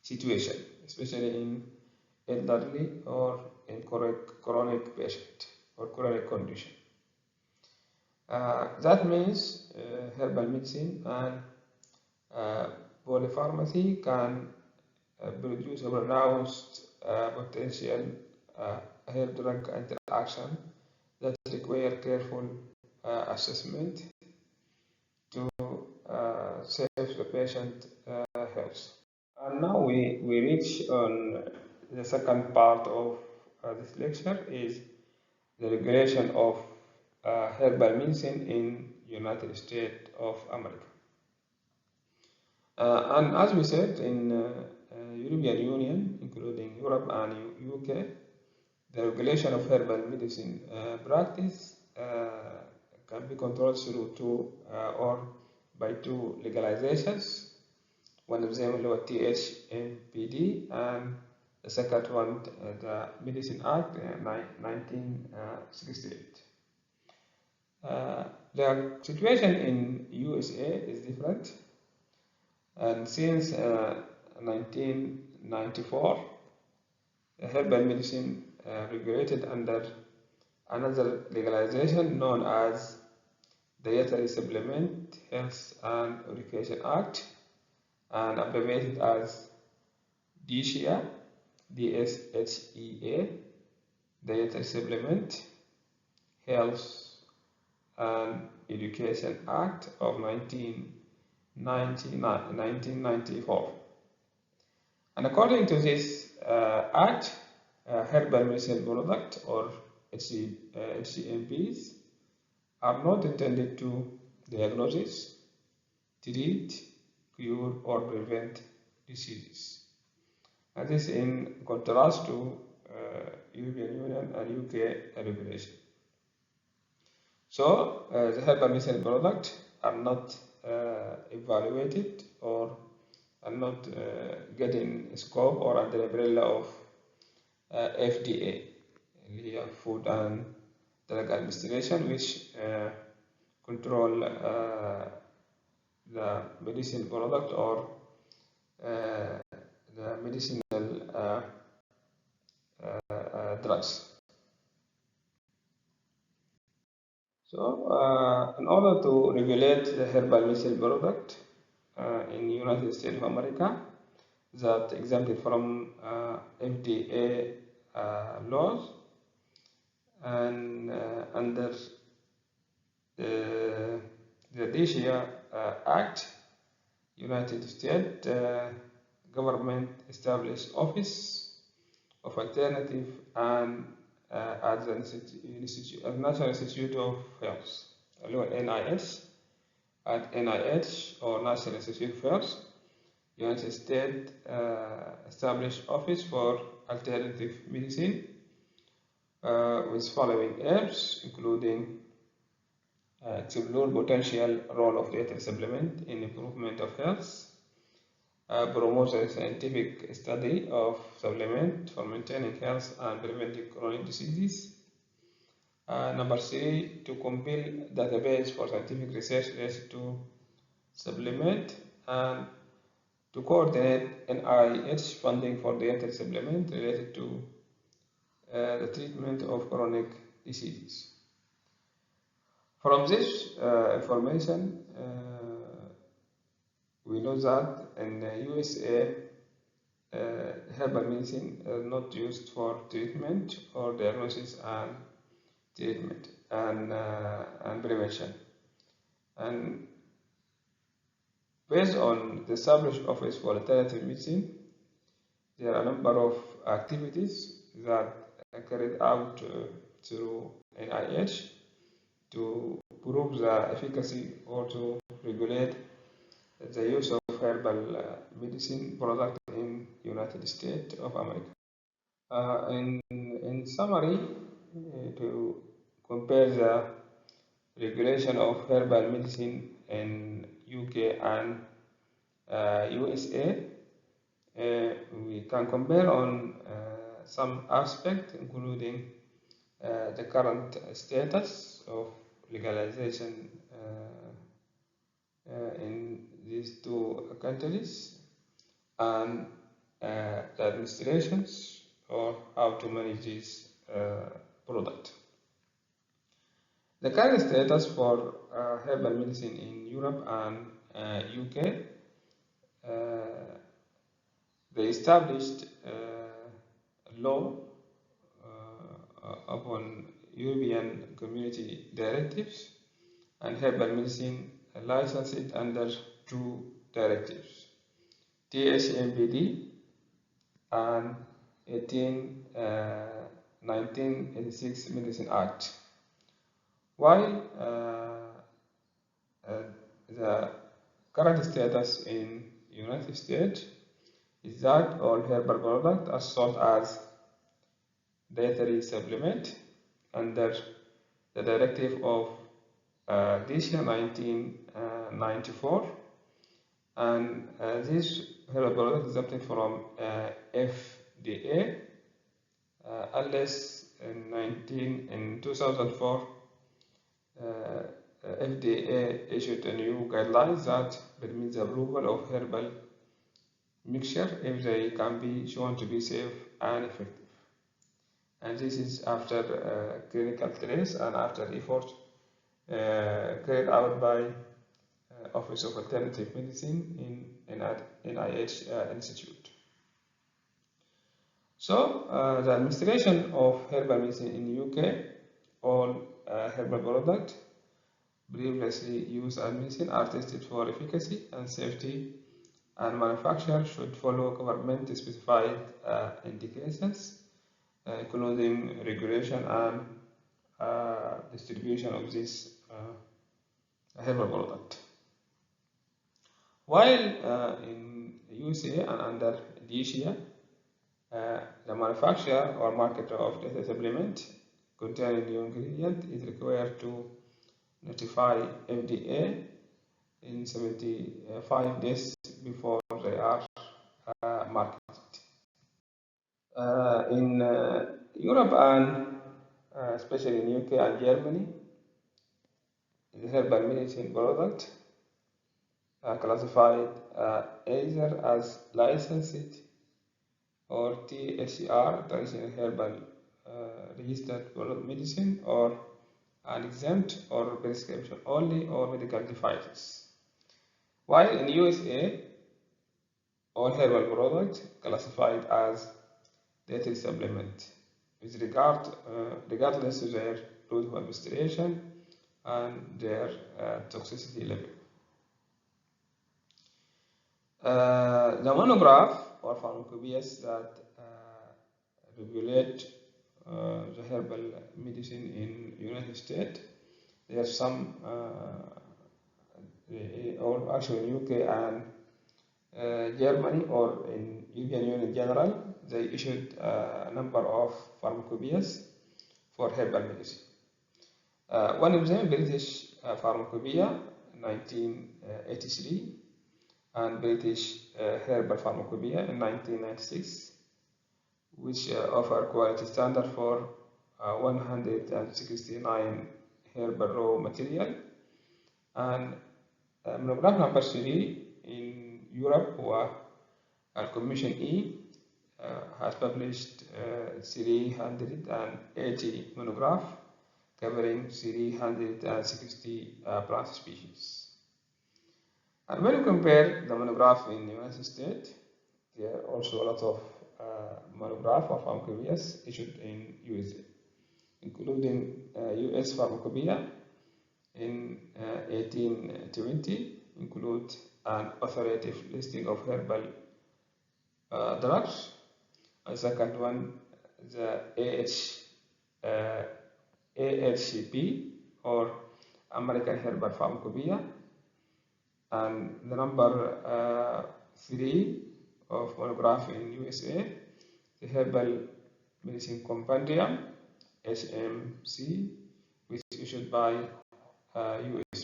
situation, especially in elderly or in chronic patient or chronic condition. That means herbal medicine and polypharmacy can produce a pronounced potential herb drug interaction that require careful assessment to save the patient health. And now we reach on the second part of this lecture is the regulation of herbal medicine in United States of America. And as we said, in European Union, including Europe and UK, the regulation of herbal medicine practice can be controlled through two or by two legalizations. One of them is the HMPD, and the second one, the Medicine Act 1968. The situation in USA is different, and since 1994, herbal medicine regulated under another legalization known as Dietary Supplement Health and Education Act, and abbreviated as DSHEA, DSHEA, Dietary Supplement Health and Education Act of 1994. And according to this act, herbal medicine product or HMPs are not intended to diagnose, treat, cure, or prevent diseases. And this in contrast to European Union and UK regulation. So the herbal medicine products are not evaluated or are not getting scope or under the umbrella of FDA, Food and Drug Administration, which control the medicine product or the medicinal drugs. So, in order to regulate the herbal medicine product in the United States of America, that exempted from FDA laws, and under the DSHEA Act, United States government established Office of Alternative and at the National Institute of Health, NIH, at NIH or National Institute of Health. United States established Office for Alternative Medicine with following aims, including explore potential role of dietary supplement in improvement of health, promote a scientific study of supplement for maintaining health and preventing chronic diseases. Number 3, to compile database for scientific research related to supplement, and to coordinate NIH funding for dietary supplement related to the treatment of chronic diseases. From this information, we know that in the USA, herbal medicine is not used for treatment or diagnosis and treatment and prevention. And based on the established Office for Alternative Medicine, there are a number of activities that are carried out through NIH to prove the efficacy or to regulate the use of herbal medicine product in United States of America. In summary, to compare the regulation of herbal medicine in UK and USA, we can compare on some aspects, including the current status of legalization in these two countries, and the administrations or how to manage this product. The current status for herbal medicine in Europe and UK, they established law upon European Community directives and herbal medicine licensed under two directives, THMPD and 1986 Medicine Act. While the current status in United States is that all herbal products are sold as dietary supplement under the directive of this year 1994, and this herbal product is exempted from FDA unless in 2004 FDA issued a new guidelines that permits the approval of herbal mixture if they can be shown to be safe and effective. And this is after clinical trials and after effort carried out by Office of Alternative Medicine in NIH Institute. So the administration of herbal medicine in UK, all herbal products previously used as medicine are tested for efficacy and safety, and manufacturers should follow government specified indications, including regulation and distribution of this herbal product. While in USA and under DCA, the manufacturer or marketer of data supplement containing new ingredient is required to notify FDA in 75 days before they are marketed. In Europe and especially in UK and Germany, the herbal medicine product classified either as licensed or THCR, traditional herbal registered product medicine, or an exempt or prescription only or medical devices. While in USA, all herbal products classified as dietary supplement with regardless of their route of administration and their toxicity level. The monograph or pharmacopoeias that regulate the herbal medicine in United States, there are some, or actually in UK and Germany or in European Union in general, they issued a number of pharmacopoeias for herbal medicine. One of them, British Pharmacopoeia, 1983, and British Herbal Pharmacopoeia in 1996, which offer quality standard for 169 herbal raw material. And monograph number 3 in Europe, where Commission E has published 380 monographs covering 360 plant species. And when you compare the monograph in the United States, there are also a lot of monograph or pharmacopoeias issued in USA, including US Pharmacopoeia in 1820, include an authoritative listing of herbal drugs. A second one, the AHCP or American Herbal Pharmacopoeia, and the number 3 of monograph in USA, the Herbal Medicine Compendium, HMC, which is issued by US